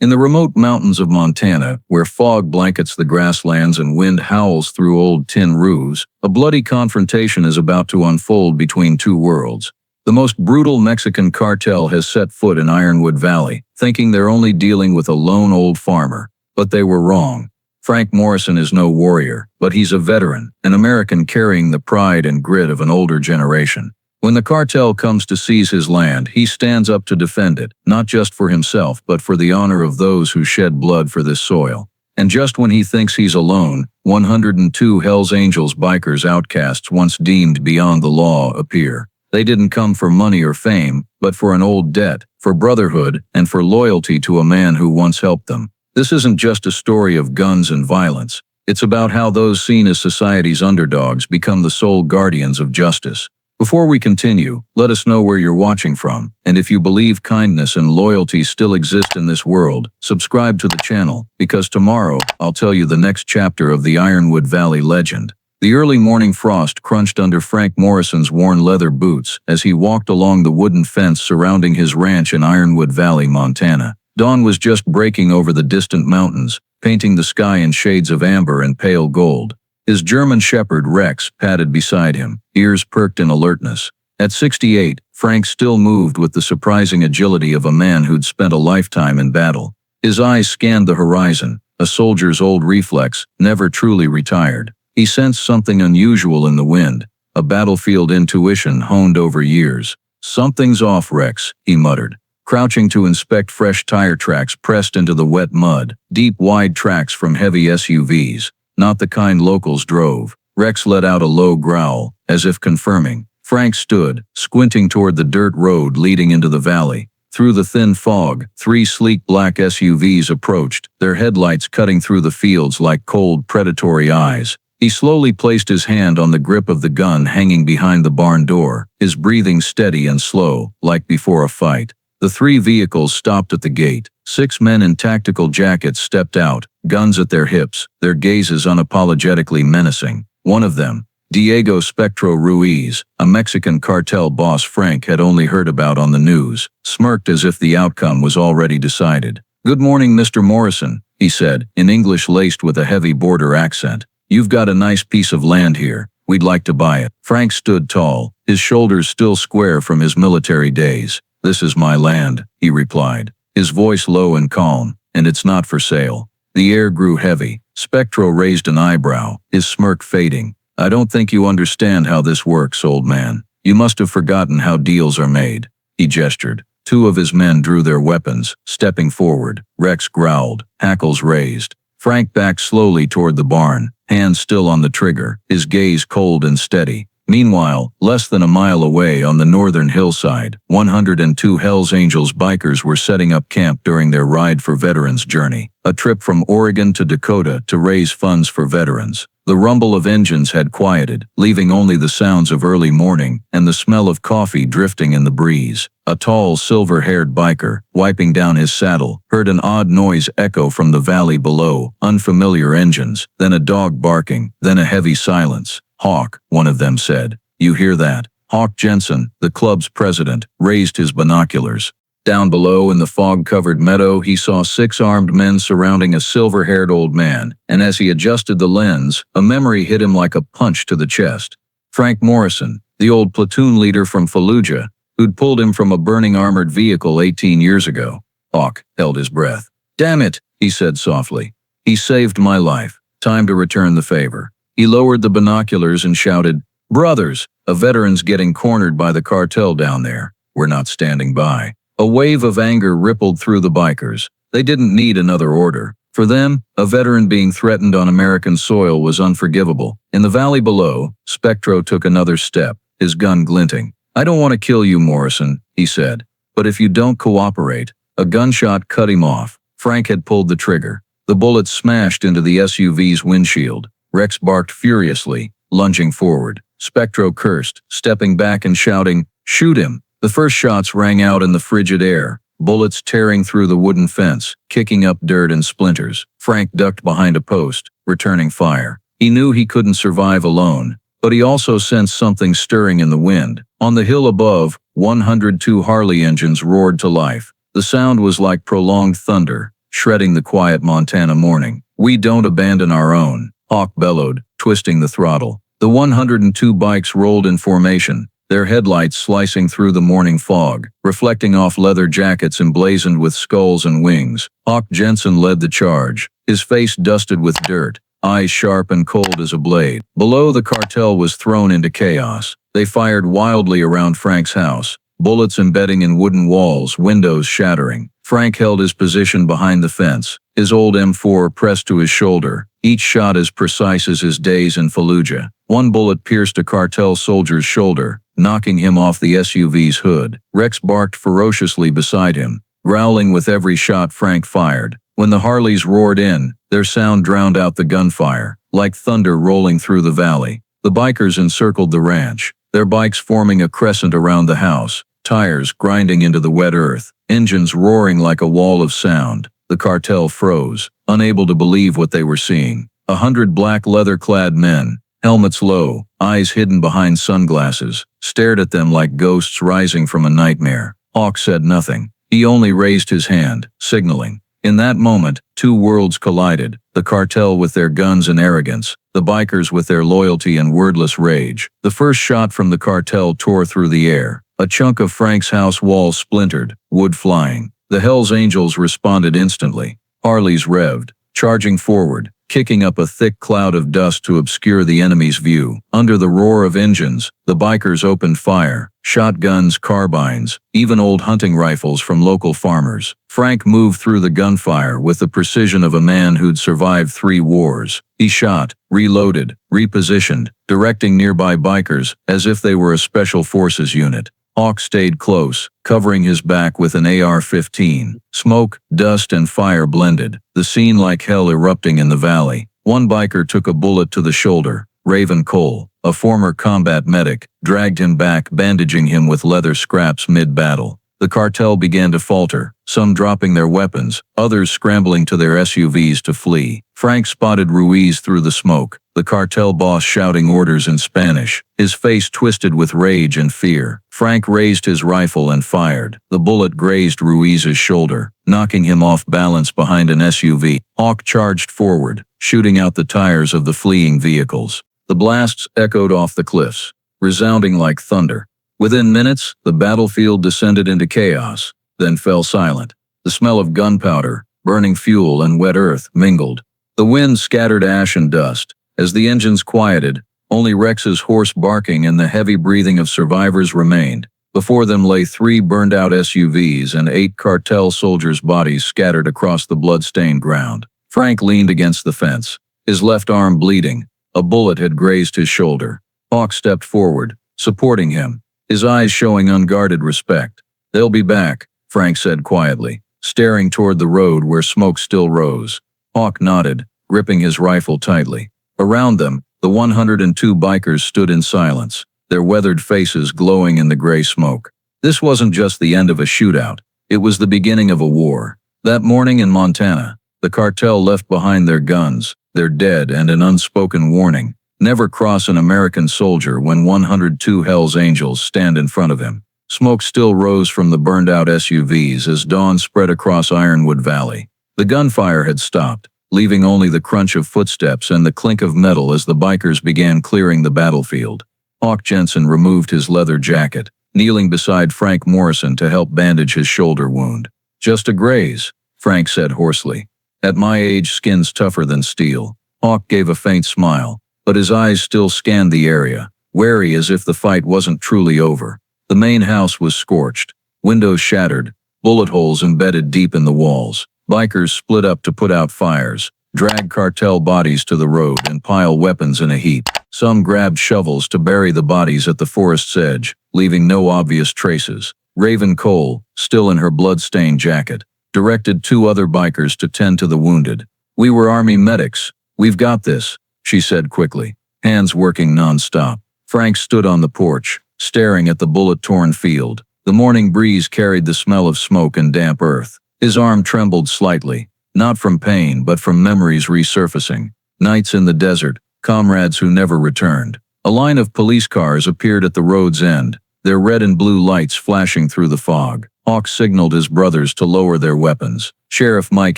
In the remote mountains of Montana, where fog blankets the grasslands and wind howls through old tin roofs, a bloody confrontation is about to unfold between two worlds. The most brutal Mexican cartel has set foot in Ironwood Valley, thinking they're only dealing with a lone old farmer. But they were wrong. Frank Morrison is no warrior, but he's a veteran, an American carrying the pride and grit of an older generation. When the cartel comes to seize his land, he stands up to defend it, not just for himself but for the honor of those who shed blood for this soil. And just when he thinks he's alone, 102 Hells Angels bikers outcasts once deemed beyond the law appear. They didn't come for money or fame, but for an old debt, for brotherhood, and for loyalty to a man who once helped them. This isn't just a story of guns and violence. It's about how those seen as society's underdogs become the sole guardians of justice. Before we continue, let us know where you're watching from, and if you believe kindness and loyalty still exist in this world, subscribe to the channel, because tomorrow, I'll tell you the next chapter of the Ironwood Valley legend. The early morning frost crunched under Frank Morrison's worn leather boots as he walked along the wooden fence surrounding his ranch in Ironwood Valley, Montana. Dawn was just breaking over the distant mountains, painting the sky in shades of amber and pale gold. His German shepherd Rex padded beside him, ears perked in alertness. At 68, Frank still moved with the surprising agility of a man who'd spent a lifetime in battle. His eyes scanned the horizon, a soldier's old reflex, never truly retired. He sensed something unusual in the wind, a battlefield intuition honed over years. "Something's off, Rex," he muttered, crouching to inspect fresh tire tracks pressed into the wet mud, deep wide tracks from heavy SUVs. Not the kind locals drove. Rex let out a low growl, as if confirming. Frank stood, squinting toward the dirt road leading into the valley. Through the thin fog, 3 sleek black SUVs approached, their headlights cutting through the fields like cold, predatory eyes. He slowly placed his hand on the grip of the gun hanging behind the barn door, his breathing steady and slow, like before a fight. The 3 vehicles stopped at the gate. 6 men in tactical jackets stepped out, guns at their hips, their gazes unapologetically menacing. One of them, Diego Spectro Ruiz, a Mexican cartel boss Frank had only heard about on the news, smirked as if the outcome was already decided. "Good morning, Mr. Morrison," he said, in English laced with a heavy border accent. "You've got a nice piece of land here. We'd like to buy it." Frank stood tall, his shoulders still square from his military days. "This is my land," he replied, his voice low and calm, "and it's not for sale." The air grew heavy. Spectro raised an eyebrow, his smirk fading. "I don't think you understand how this works, old man. You must have forgotten how deals are made." He gestured. 2 of his men drew their weapons, stepping forward. Rex growled, hackles raised. Frank backed slowly toward the barn, hands still on the trigger, his gaze cold and steady. Meanwhile, less than a mile away on the northern hillside, 102 Hells Angels bikers were setting up camp during their Ride for Veterans journey, a trip from Oregon to Dakota to raise funds for veterans. The rumble of engines had quieted, leaving only the sounds of early morning and the smell of coffee drifting in the breeze. A tall, silver-haired biker, wiping down his saddle, heard an odd noise echo from the valley below, unfamiliar engines, then a dog barking, then a heavy silence. "Hawk," one of them said. "You hear that?" Hawk Jensen, the club's president, raised his binoculars. Down below in the fog-covered meadow, he saw 6 armed men surrounding a silver-haired old man, and as he adjusted the lens, a memory hit him like a punch to the chest. Frank Morrison, the old platoon leader from Fallujah, who'd pulled him from a burning armored vehicle 18 years ago. Hawk held his breath. "Damn it," he said softly. "He saved my life. Time to return the favor." He lowered the binoculars and shouted, "Brothers, a veteran's getting cornered by the cartel down there. We're not standing by." A wave of anger rippled through the bikers. They didn't need another order. For them, a veteran being threatened on American soil was unforgivable. In the valley below, Spectro took another step, his gun glinting. "I don't want to kill you, Morrison," he said. "But if you don't cooperate." A gunshot cut him off. Frank had pulled the trigger. The bullet smashed into the SUV's windshield. Rex barked furiously, lunging forward. Spectro cursed, stepping back and shouting, "Shoot him!" The first shots rang out in the frigid air, bullets tearing through the wooden fence, kicking up dirt and splinters. Frank ducked behind a post, returning fire. He knew he couldn't survive alone, but he also sensed something stirring in the wind. On the hill above, 102 Harley engines roared to life. The sound was like prolonged thunder, shredding the quiet Montana morning. "We don't abandon our own," Hawk bellowed, twisting the throttle. The 102 bikes rolled in formation, their headlights slicing through the morning fog, reflecting off leather jackets emblazoned with skulls and wings. Hawk Jensen led the charge, his face dusted with dirt, eyes sharp and cold as a blade. Below, the cartel was thrown into chaos. They fired wildly around Frank's house, bullets embedding in wooden walls, windows shattering. Frank held his position behind the fence, his old M4 pressed to his shoulder, each shot as precise as his days in Fallujah. One bullet pierced a cartel soldier's shoulder, knocking him off the SUV's hood. Rex barked ferociously beside him, growling with every shot Frank fired. When the Harleys roared in, their sound drowned out the gunfire, like thunder rolling through the valley. The bikers encircled the ranch, their bikes forming a crescent around the house, tires grinding into the wet earth, engines roaring like a wall of sound. The cartel froze, unable to believe what they were seeing. 100 black leather-clad men, helmets low, eyes hidden behind sunglasses, stared at them like ghosts rising from a nightmare. Hawk said nothing. He only raised his hand, signaling. In that moment, two worlds collided, the cartel with their guns and arrogance, the bikers with their loyalty and wordless rage. The first shot from the cartel tore through the air. A chunk of Frank's house wall splintered, wood flying. The Hells Angels responded instantly. Harleys revved, charging forward, kicking up a thick cloud of dust to obscure the enemy's view. Under the roar of engines, the bikers opened fire, shotguns, carbines, even old hunting rifles from local farmers. Frank moved through the gunfire with the precision of a man who'd survived 3 wars. He shot, reloaded, repositioned, directing nearby bikers as if they were a special forces unit. Hawk stayed close, covering his back with an AR-15. Smoke, dust, and fire blended, the scene like hell erupting in the valley. One biker took a bullet to the shoulder. Raven Cole, a former combat medic, dragged him back, bandaging him with leather scraps mid-battle. The cartel began to falter, some dropping their weapons, others scrambling to their SUVs to flee. Frank spotted Ruiz through the smoke, the cartel boss shouting orders in Spanish, his face twisted with rage and fear. Frank raised his rifle and fired. The bullet grazed Ruiz's shoulder, knocking him off balance behind an SUV. Hawk charged forward, shooting out the tires of the fleeing vehicles. The blasts echoed off the cliffs, resounding like thunder. Within minutes, the battlefield descended into chaos, then fell silent. The smell of gunpowder, burning fuel, and wet earth mingled. The wind scattered ash and dust. As the engines quieted, only Rex's hoarse barking and the heavy breathing of survivors remained. Before them lay 3 burned-out SUVs and 8 cartel soldiers' bodies scattered across the blood-stained ground. Frank leaned against the fence, his left arm bleeding. A bullet had grazed his shoulder. Hawk stepped forward, supporting him, his eyes showing unguarded respect. "They'll be back," Frank said quietly, staring toward the road where smoke still rose. Hawk nodded, gripping his rifle tightly. Around them, the 102 bikers stood in silence, their weathered faces glowing in the gray smoke. This wasn't just the end of a shootout, it was the beginning of a war. That morning in Montana, the cartel left behind their guns, their dead, and an unspoken warning: never cross an American soldier when 102 Hells Angels stand in front of him. Smoke still rose from the burned-out SUVs as dawn spread across Ironwood Valley. The gunfire had stopped, leaving only the crunch of footsteps and the clink of metal as the bikers began clearing the battlefield. Hawk Jensen removed his leather jacket, kneeling beside Frank Morrison to help bandage his shoulder wound. "Just a graze," Frank said hoarsely. "At my age, skin's tougher than steel." Hawk gave a faint smile, but his eyes still scanned the area, wary as if the fight wasn't truly over. The main house was scorched, windows shattered, bullet holes embedded deep in the walls. Bikers split up to put out fires, drag cartel bodies to the road, and pile weapons in a heap. Some grabbed shovels to bury the bodies at the forest's edge, leaving no obvious traces. Raven Cole, still in her blood-stained jacket, directed 2 other bikers to tend to the wounded. "We were Army medics. We've got this," she said quickly, hands working non-stop. Frank stood on the porch, staring at the bullet-torn field. The morning breeze carried the smell of smoke and damp earth. His arm trembled slightly, not from pain but from memories resurfacing. Nights in the desert, comrades who never returned. A line of police cars appeared at the road's end, their red and blue lights flashing through the fog. Hawk signaled his brothers to lower their weapons. Sheriff Mike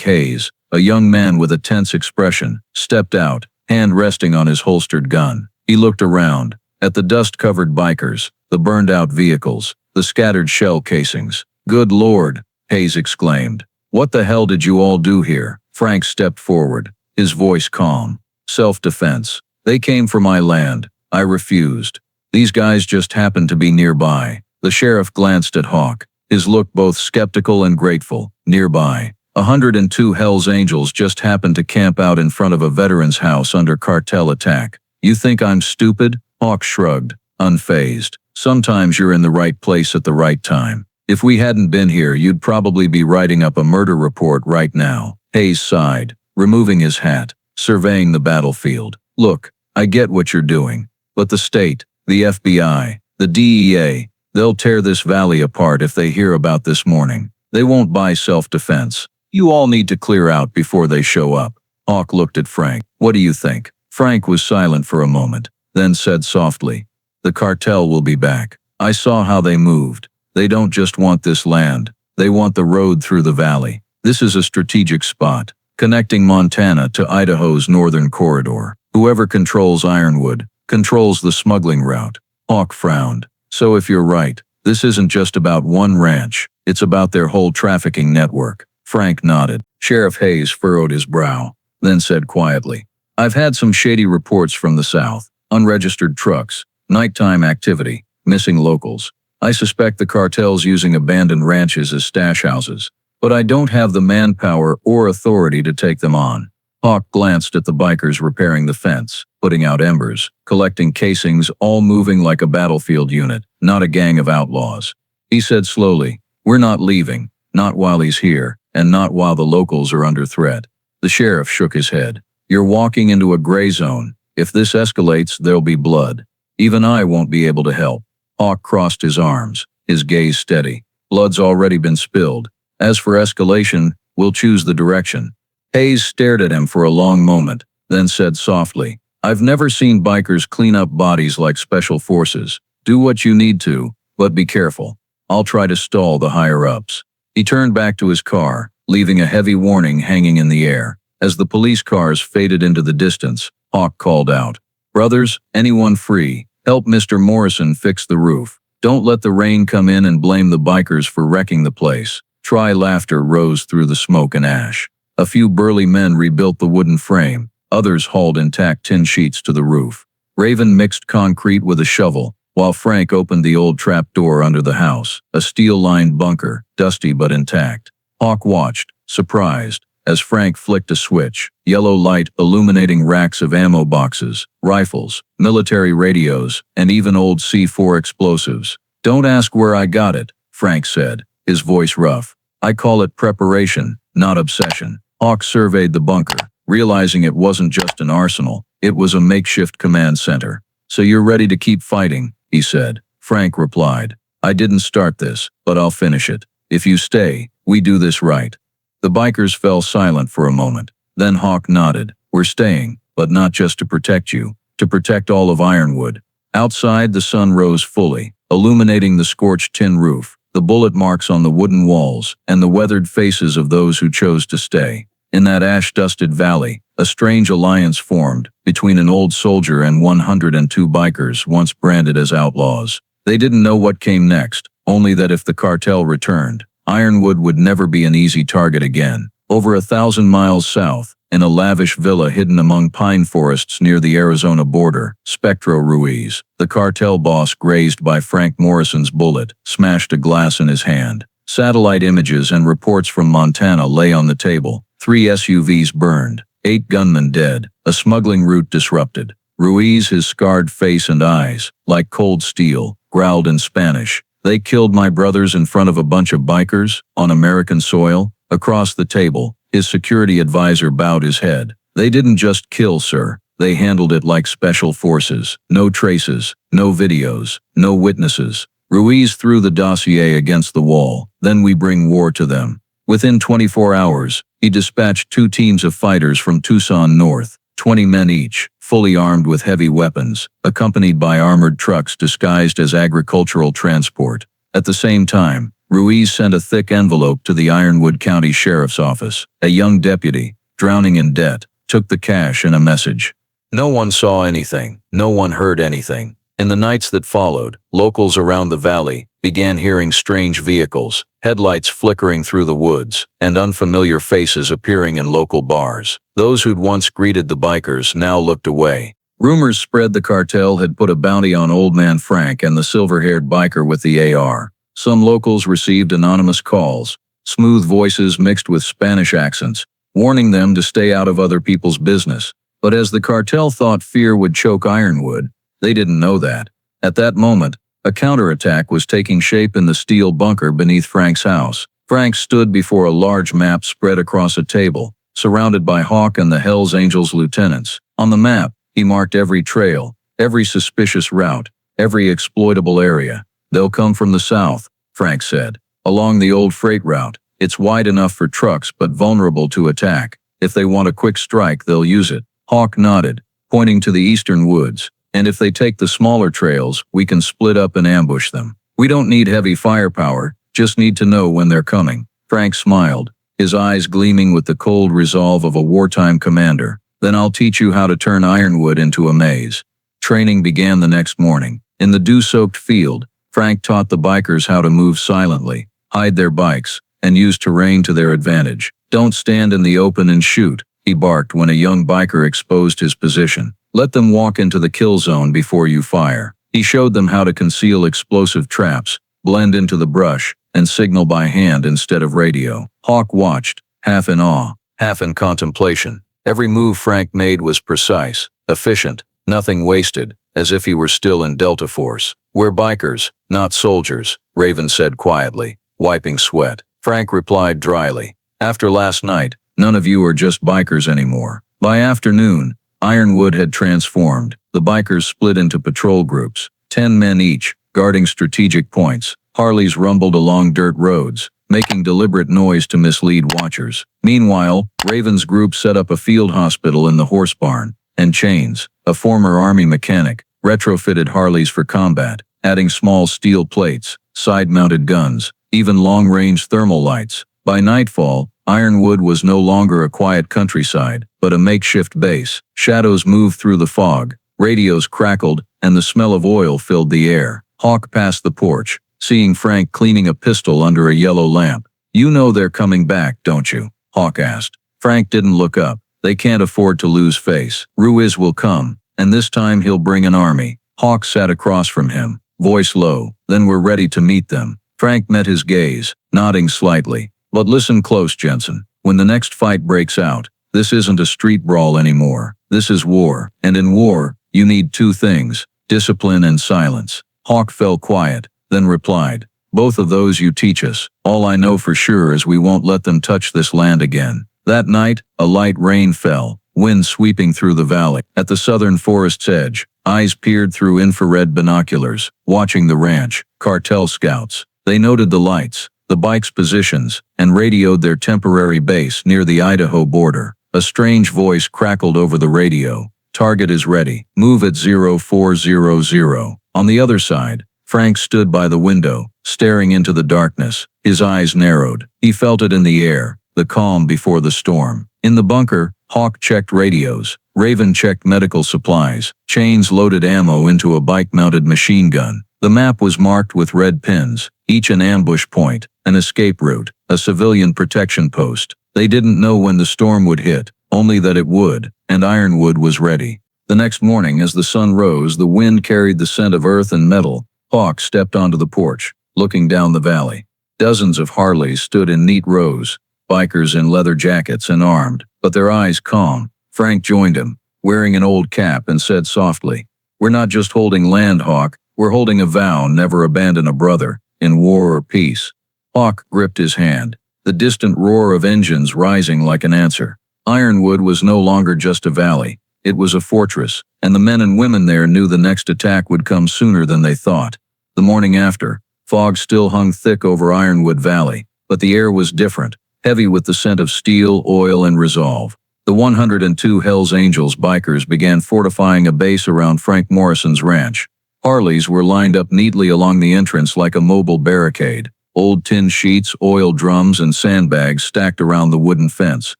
Hayes, a young man with a tense expression, stepped out, hand resting on his holstered gun. He looked around, at the dust-covered bikers, the burned-out vehicles, the scattered shell casings. "Good Lord," Hayes exclaimed. "What the hell did you all do here?" Frank stepped forward, his voice calm. "Self-defense. They came for my land. I refused. These guys just happened to be nearby." The sheriff glanced at Hawk, his look both skeptical and grateful. "Nearby. 102 Hells Angels just happened to camp out in front of a veteran's house under cartel attack. You think I'm stupid?" Hawk shrugged, unfazed. "Sometimes you're in the right place at the right time. If we hadn't been here, you'd probably be writing up a murder report right now." Hayes sighed, removing his hat, surveying the battlefield. "Look, I get what you're doing. But the state, the FBI, the DEA, they'll tear this valley apart if they hear about this morning. They won't buy self-defense. You all need to clear out before they show up." Hawk looked at Frank. "What do you think?" Frank was silent for a moment, then said softly, "The cartel will be back. I saw how they moved. They don't just want this land. They want the road through the valley. This is a strategic spot, connecting Montana to Idaho's northern corridor. Whoever controls Ironwood controls the smuggling route." Hawk frowned. "So if you're right, this isn't just about one ranch. It's about their whole trafficking network." Frank nodded. Sheriff Hayes furrowed his brow, then said quietly, "I've had some shady reports from the south. Unregistered trucks, nighttime activity, missing locals. I suspect the cartel's using abandoned ranches as stash houses, but I don't have the manpower or authority to take them on." Hawk glanced at the bikers repairing the fence, putting out embers, collecting casings, all moving like a battlefield unit, not a gang of outlaws. He said slowly, "We're not leaving, not while he's here, and not while the locals are under threat." The sheriff shook his head. "You're walking into a gray zone. If this escalates, there'll be blood. Even I won't be able to help." Hawk crossed his arms, his gaze steady. "Blood's already been spilled. As for escalation, we'll choose the direction." Hayes stared at him for a long moment, then said softly, "I've never seen bikers clean up bodies like special forces. Do what you need to, but be careful. I'll try to stall the higher-ups." He turned back to his car, leaving a heavy warning hanging in the air. As the police cars faded into the distance, Hawk called out, "Brothers, anyone free, help Mr. Morrison fix the roof. Don't let the rain come in and blame the bikers for wrecking the place." Dry laughter rose through the smoke and ash. A few burly men rebuilt the wooden frame, others hauled intact tin sheets to the roof. Raven mixed concrete with a shovel, while Frank opened the old trap door under the house, a steel-lined bunker, dusty but intact. Hawk watched, surprised, as Frank flicked a switch, yellow light illuminating racks of ammo boxes, rifles, military radios, and even old C4 explosives. "Don't ask where I got it," Frank said, his voice rough. "I call it preparation, not obsession." Hawk surveyed the bunker, realizing it wasn't just an arsenal, it was a makeshift command center. "So you're ready to keep fighting," he said. Frank replied, "I didn't start this, but I'll finish it. If you stay, we do this right." The bikers fell silent for a moment. Then Hawk nodded. "We're staying, but not just to protect you, to protect all of Ironwood." Outside, the sun rose fully, illuminating the scorched tin roof, the bullet marks on the wooden walls, and the weathered faces of those who chose to stay. In that ash-dusted valley, a strange alliance formed between an old soldier and 102 bikers once branded as outlaws. They didn't know what came next, only that if the cartel returned, Ironwood would never be an easy target again. Over 1,000 miles south, in a lavish villa hidden among pine forests near the Arizona border, Spectro Ruiz, the cartel boss grazed by Frank Morrison's bullet, smashed a glass in his hand. Satellite images and reports from Montana lay on the table. 3 SUVs burned, 8 gunmen dead, a smuggling route disrupted. Ruiz, his scarred face and eyes, like cold steel, growled in Spanish, "They killed my brothers in front of a bunch of bikers, on American soil?" Across the table, his security advisor bowed his head. "They didn't just kill, sir. They handled it like special forces. No traces, no videos, no witnesses." Ruiz threw the dossier against the wall. "Then we bring war to them." Within 24 hours, he dispatched 2 teams of fighters from Tucson north, 20 men each, fully armed with heavy weapons, accompanied by armored trucks disguised as agricultural transport. At the same time, Ruiz sent a thick envelope to the Ironwood County Sheriff's Office. A young deputy, drowning in debt, took the cash and a message. No one saw anything. No one heard anything. In the nights that followed, locals around the valley began hearing strange vehicles, headlights flickering through the woods, and unfamiliar faces appearing in local bars. Those who'd once greeted the bikers now looked away. Rumors spread the cartel had put a bounty on Old Man Frank and the silver-haired biker with the AR. Some locals received anonymous calls, smooth voices mixed with Spanish accents, warning them to stay out of other people's business. But as the cartel thought fear would choke Ironwood, they didn't know that. At that moment, a counterattack was taking shape in the steel bunker beneath Frank's house. Frank stood before a large map spread across a table, surrounded by Hawk and the Hells Angels lieutenants. On the map, he marked every trail, every suspicious route, every exploitable area. They'll come from the south, Frank said. Along the old freight route, it's wide enough for trucks but vulnerable to attack. If they want a quick strike, they'll use it. Hawk nodded, pointing to the eastern woods. And if they take the smaller trails, we can split up and ambush them. We don't need heavy firepower, just need to know when they're coming. Frank smiled, his eyes gleaming with the cold resolve of a wartime commander. Then I'll teach you how to turn Ironwood into a maze. Training began the next morning. In the dew-soaked field, Frank taught the bikers how to move silently, hide their bikes, and use terrain to their advantage. Don't stand in the open and shoot, he barked when a young biker exposed his position. Let them walk into the kill zone before you fire. He showed them how to conceal explosive traps, blend into the brush, and signal by hand instead of radio. Hawk watched, half in awe, half in contemplation. Every move Frank made was precise, efficient, nothing wasted, as if he were still in Delta Force. We're bikers, not soldiers, Raven said quietly, wiping sweat. Frank replied dryly. After last night, none of you are just bikers anymore. By afternoon, Ironwood had transformed. The bikers split into patrol groups, 10 men each, guarding strategic points. Harleys rumbled along dirt roads, making deliberate noise to mislead watchers. Meanwhile, Raven's group set up a field hospital in the horse barn, and Chains, a former army mechanic, retrofitted Harleys for combat, adding small steel plates, side-mounted guns, even long-range thermal lights. By nightfall, Ironwood was no longer a quiet countryside, but a makeshift base. Shadows moved through the fog, radios crackled, and the smell of oil filled the air. Hawk passed the porch, seeing Frank cleaning a pistol under a yellow lamp. You know they're coming back, don't you? Hawk asked. Frank didn't look up. They can't afford to lose face. Ruiz will come, and this time he'll bring an army. Hawk sat across from him, voice low. Then we're ready to meet them. Frank met his gaze, nodding slightly. But listen close, Jensen. When the next fight breaks out, this isn't a street brawl anymore. This is war. And in war, you need two things, discipline and silence. Hawk fell quiet, then replied, both of those you teach us. All I know for sure is we won't let them touch this land again. That night, a light rain fell, wind sweeping through the valley. At the southern forest's edge, eyes peered through infrared binoculars, watching the ranch. Cartel scouts. They noted the lights, the bikes' positions, and radioed their temporary base near the Idaho border. A strange voice crackled over the radio. Target is ready. Move at 0400. On the other side, Frank stood by the window, staring into the darkness. His eyes narrowed. He felt it in the air, the calm before the storm. In the bunker, Hawk checked radios. Raven checked medical supplies. Chains loaded ammo into a bike-mounted machine gun. The map was marked with red pins, each an ambush point, an escape route, a civilian protection post. They didn't know when the storm would hit, only that it would, and Ironwood was ready. The next morning, as the sun rose, the wind carried the scent of earth and metal. Hawk stepped onto the porch, looking down the valley. Dozens of Harleys stood in neat rows, bikers in leather jackets and armed, but their eyes calm. Frank joined him, wearing an old cap, and said softly, "We're not just holding land, Hawk. We're holding a vow, never abandon a brother, in war or peace." Hawk gripped his hand, the distant roar of engines rising like an answer. Ironwood was no longer just a valley. It was a fortress, and the men and women there knew the next attack would come sooner than they thought. The morning after, fog still hung thick over Ironwood Valley, but the air was different, heavy with the scent of steel, oil, and resolve. The 102 Hells Angels bikers began fortifying a base around Frank Morrison's ranch. Harleys were lined up neatly along the entrance like a mobile barricade. Old tin sheets, oil drums, and sandbags stacked around the wooden fence,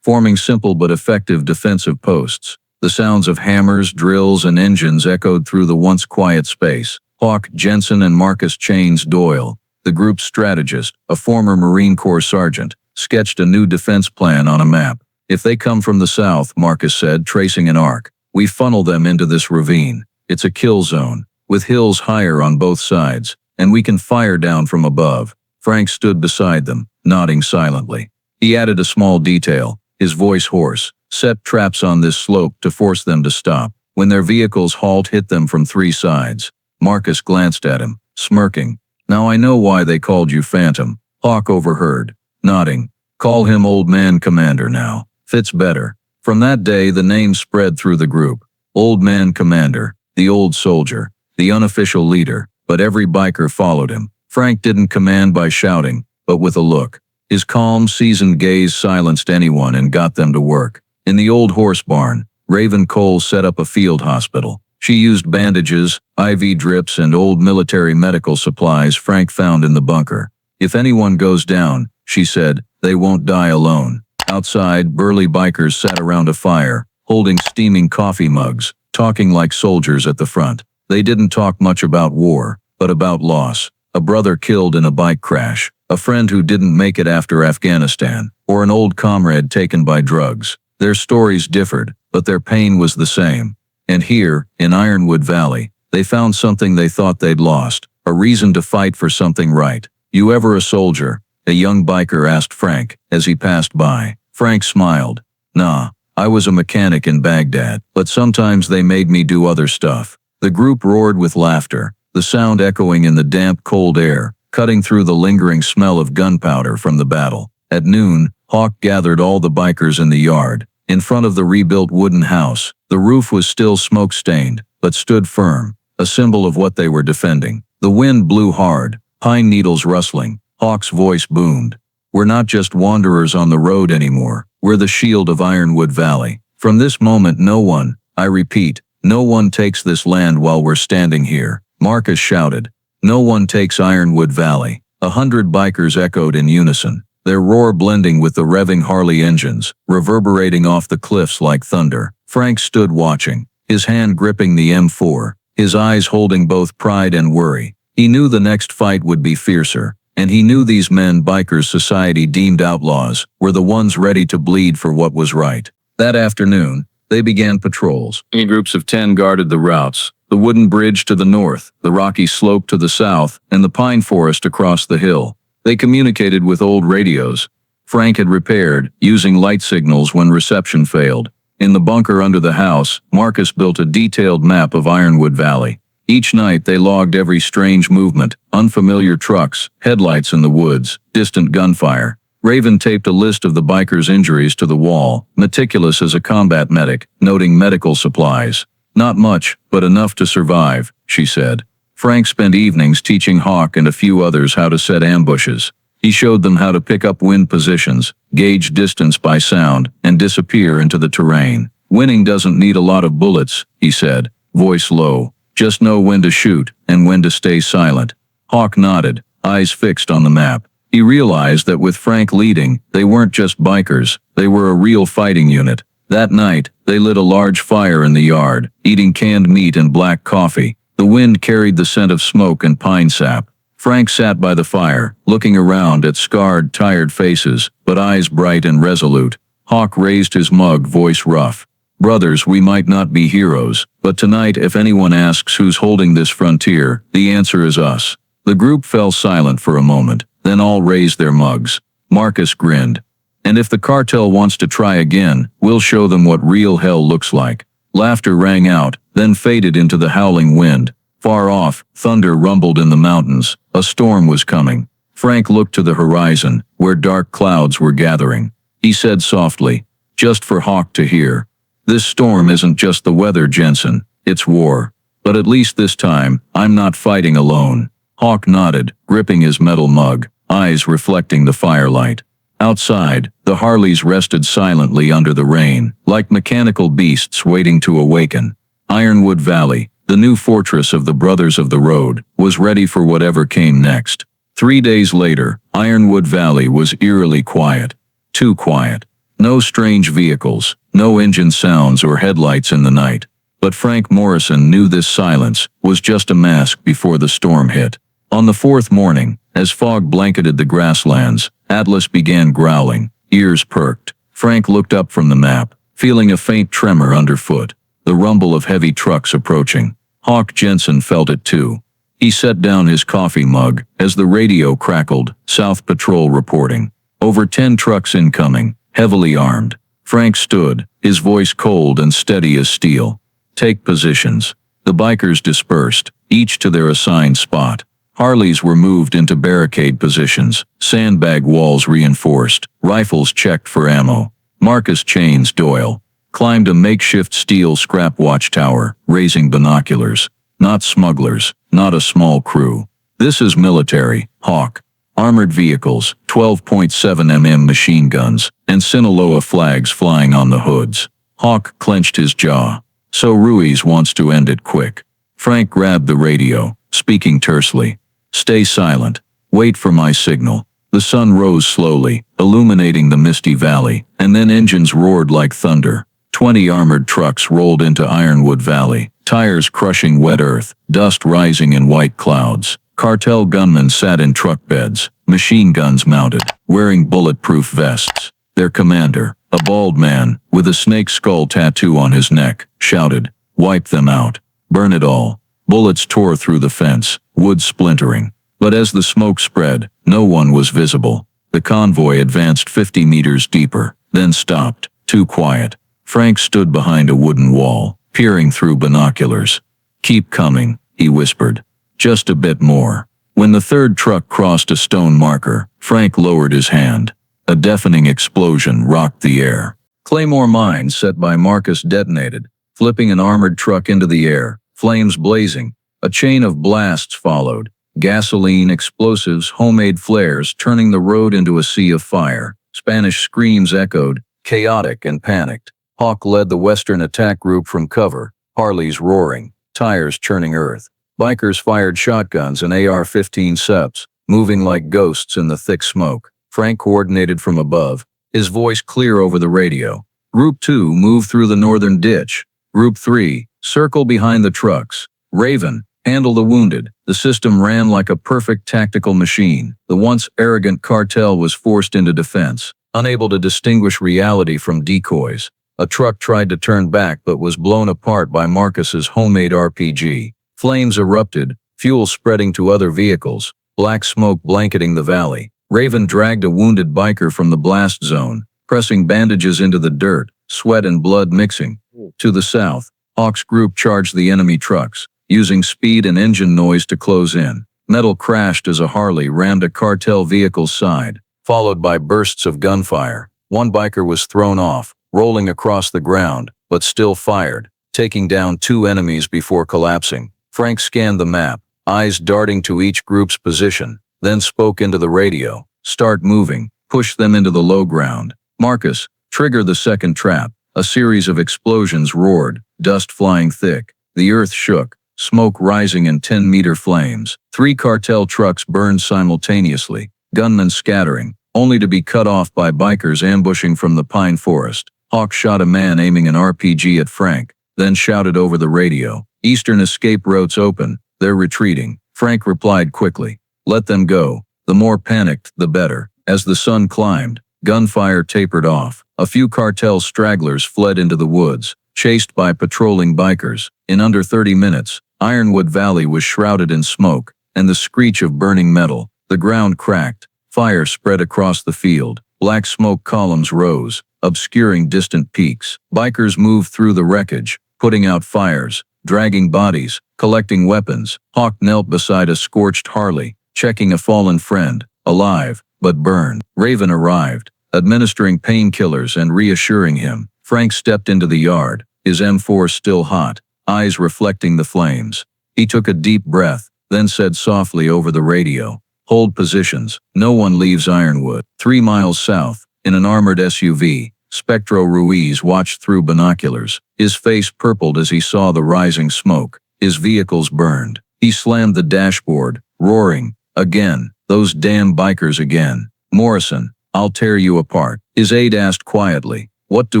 forming simple but effective defensive posts. The sounds of hammers, drills, and engines echoed through the once quiet space. Hawk, Jensen, and Marcus Chains Doyle, the group's strategist, a former Marine Corps sergeant, sketched a new defense plan on a map. If they come from the south, Marcus said, tracing an arc, we funnel them into this ravine. It's a kill zone, with hills higher on both sides, and we can fire down from above. Frank stood beside them, nodding silently. He added a small detail, his voice hoarse. Set traps on this slope to force them to stop. When their vehicles hit them from 3 sides. Marcus glanced at him, smirking. Now I know why they called you Phantom. Hawk overheard, nodding. Call him Old Man Commander now. Fits better. From that day the name spread through the group. Old Man Commander, the old soldier, the unofficial leader, but every biker followed him. Frank didn't command by shouting, but with a look. His calm, seasoned gaze silenced anyone and got them to work. In the old horse barn, Raven Cole set up a field hospital. She used bandages, IV drips, and old military medical supplies Frank found in the bunker. If anyone goes down, she said, they won't die alone. Outside, burly bikers sat around a fire, holding steaming coffee mugs, talking like soldiers at the front. They didn't talk much about war, but about loss. A brother killed in a bike crash, a friend who didn't make it after Afghanistan, or an old comrade taken by drugs. Their stories differed, but their pain was the same. And here, in Ironwood Valley, they found something they thought they'd lost, a reason to fight for something right. You ever a soldier? A young biker asked Frank, as he passed by. Frank smiled. Nah, I was a mechanic in Baghdad, but sometimes they made me do other stuff. The group roared with laughter, the sound echoing in the damp, cold air, cutting through the lingering smell of gunpowder from the battle. At noon, Hawk gathered all the bikers in the yard. In front of the rebuilt wooden house, the roof was still smoke-stained, but stood firm, a symbol of what they were defending. The wind blew hard, pine needles rustling. Hawk's voice boomed. We're not just wanderers on the road anymore. We're the shield of Ironwood Valley. From this moment no one, I repeat, no one takes this land while we're standing here. Marcus shouted. No one takes Ironwood Valley. 100 bikers echoed in unison, their roar blending with the revving Harley engines, reverberating off the cliffs like thunder. Frank stood watching, his hand gripping the M4, his eyes holding both pride and worry. He knew the next fight would be fiercer, and he knew these men bikers society deemed outlaws were the ones ready to bleed for what was right. That afternoon, they began patrols. Groups of 10 guarded the routes, the wooden bridge to the north, the rocky slope to the south, and the pine forest across the hill. They communicated with old radios Frank had repaired, using light signals when reception failed. In the bunker under the house, Marcus built a detailed map of Ironwood Valley. Each night they logged every strange movement, unfamiliar trucks, headlights in the woods, distant gunfire. Raven taped a list of the bikers' injuries to the wall, meticulous as a combat medic, noting medical supplies. Not much, but enough to survive, she said. Frank spent evenings teaching Hawk and a few others how to set ambushes. He showed them how to pick up wind positions, gauge distance by sound, and disappear into the terrain. Winning doesn't need a lot of bullets, he said, voice low. Just know when to shoot and when to stay silent. Hawk nodded, eyes fixed on the map. He realized that with Frank leading, they weren't just bikers, they were a real fighting unit. That night, they lit a large fire in the yard, eating canned meat and black coffee. The wind carried the scent of smoke and pine sap. Frank sat by the fire, looking around at scarred, tired faces, but eyes bright and resolute. Hawk raised his mug, voice rough. Brothers, we might not be heroes, but tonight if anyone asks who's holding this frontier, the answer is us. The group fell silent for a moment, then all raised their mugs. Marcus grinned. And if the cartel wants to try again, we'll show them what real hell looks like. Laughter rang out, then faded into the howling wind. Far off, thunder rumbled in the mountains. A storm was coming. Frank looked to the horizon, where dark clouds were gathering. He said softly, just for Hawk to hear. This storm isn't just the weather, Jensen. It's war. But at least this time, I'm not fighting alone. Hawk nodded, gripping his metal mug, eyes reflecting the firelight. Outside, the Harleys rested silently under the rain, like mechanical beasts waiting to awaken. Ironwood Valley, the new fortress of the Brothers of the Road, was ready for whatever came next. 3 days later, Ironwood Valley was eerily quiet. Too quiet. No strange vehicles, no engine sounds or headlights in the night. But Frank Morrison knew this silence was just a mask before the storm hit. On the fourth morning, as fog blanketed the grasslands, Atlas began growling, ears perked. Frank looked up from the map, feeling a faint tremor underfoot, the rumble of heavy trucks approaching. Hawk Jensen felt it too. He set down his coffee mug as the radio crackled, South Patrol reporting. Over 10 trucks incoming, heavily armed. Frank stood, his voice cold and steady as steel. Take positions. The bikers dispersed, each to their assigned spot. Harleys were moved into barricade positions, sandbag walls reinforced, rifles checked for ammo. Marcus Chains Doyle climbed a makeshift steel scrap watchtower, raising binoculars. Not smugglers, not a small crew. This is military, Hawk. Armored vehicles, 12.7mm machine guns, and Sinaloa flags flying on the hoods. Hawk clenched his jaw. So Ruiz wants to end it quick. Frank grabbed the radio, speaking tersely. Stay silent. Wait for my signal. The sun rose slowly, illuminating the misty valley, and then engines roared like thunder. 20 armored trucks rolled into Ironwood Valley, tires crushing wet earth, dust rising in white clouds. Cartel gunmen sat in truck beds, machine guns mounted, wearing bulletproof vests. Their commander, a bald man, with a snake skull tattoo on his neck, shouted, "Wipe them out. Burn it all." Bullets tore through the fence, wood splintering. But as the smoke spread, no one was visible. The convoy advanced 50 meters deeper, then stopped, too quiet. Frank stood behind a wooden wall, peering through binoculars. "Keep coming," he whispered. "Just a bit more." When the third truck crossed a stone marker, Frank lowered his hand. A deafening explosion rocked the air. Claymore mines set by Marcus detonated, flipping an armored truck into the air, flames blazing. A chain of blasts followed. Gasoline, explosives, homemade flares turning the road into a sea of fire. Spanish screams echoed, chaotic and panicked. Hawk led the western attack group from cover, Harleys roaring, tires churning earth. Bikers fired shotguns and AR-15 SEPs, moving like ghosts in the thick smoke. Frank coordinated from above, his voice clear over the radio. Group 2 moved through the northern ditch. Group 3, circle behind the trucks. Raven, handle the wounded. The system ran like a perfect tactical machine. The once arrogant cartel was forced into defense, unable to distinguish reality from decoys. A truck tried to turn back but was blown apart by Marcus's homemade RPG. Flames erupted, fuel spreading to other vehicles, black smoke blanketing the valley. Raven dragged a wounded biker from the blast zone, pressing bandages into the dirt, sweat and blood mixing. To the south, Hawk's group charged the enemy trucks, using speed and engine noise to close in. Metal crashed as a Harley rammed a cartel vehicle's side, followed by bursts of gunfire. One biker was thrown off, rolling across the ground, but still fired, taking down 2 enemies before collapsing. Frank scanned the map, eyes darting to each group's position, then spoke into the radio. "Start moving, push them into the low ground. Marcus, trigger the second trap." A series of explosions roared, dust flying thick. The earth shook, smoke rising in 10-meter flames. 3 cartel trucks burned simultaneously, gunmen scattering, only to be cut off by bikers ambushing from the pine forest. Hawk shot a man aiming an RPG at Frank, then shouted over the radio, "Eastern escape routes open, they're retreating." Frank replied quickly, "Let them go. The more panicked, the better." As the sun climbed, gunfire tapered off. A few cartel stragglers fled into the woods, chased by patrolling bikers. In under 30 minutes, Ironwood Valley was shrouded in smoke, and the screech of burning metal. The ground cracked. Fire spread across the field. Black smoke columns rose, obscuring distant peaks. Bikers moved through the wreckage, putting out fires, dragging bodies, collecting weapons. Hawk knelt beside a scorched Harley, checking a fallen friend, alive, but burned. Raven arrived, administering painkillers and reassuring him. Frank stepped into the yard, his M4 still hot, eyes reflecting the flames. He took a deep breath, then said softly over the radio, "Hold positions, no one leaves Ironwood." 3 miles south, in an armored SUV, Spectro Ruiz watched through binoculars, his face purpled as he saw the rising smoke. His vehicles burned. He slammed the dashboard, roaring, Again, those damn bikers again. Morrison, I'll tear you apart. His aide asked quietly. What do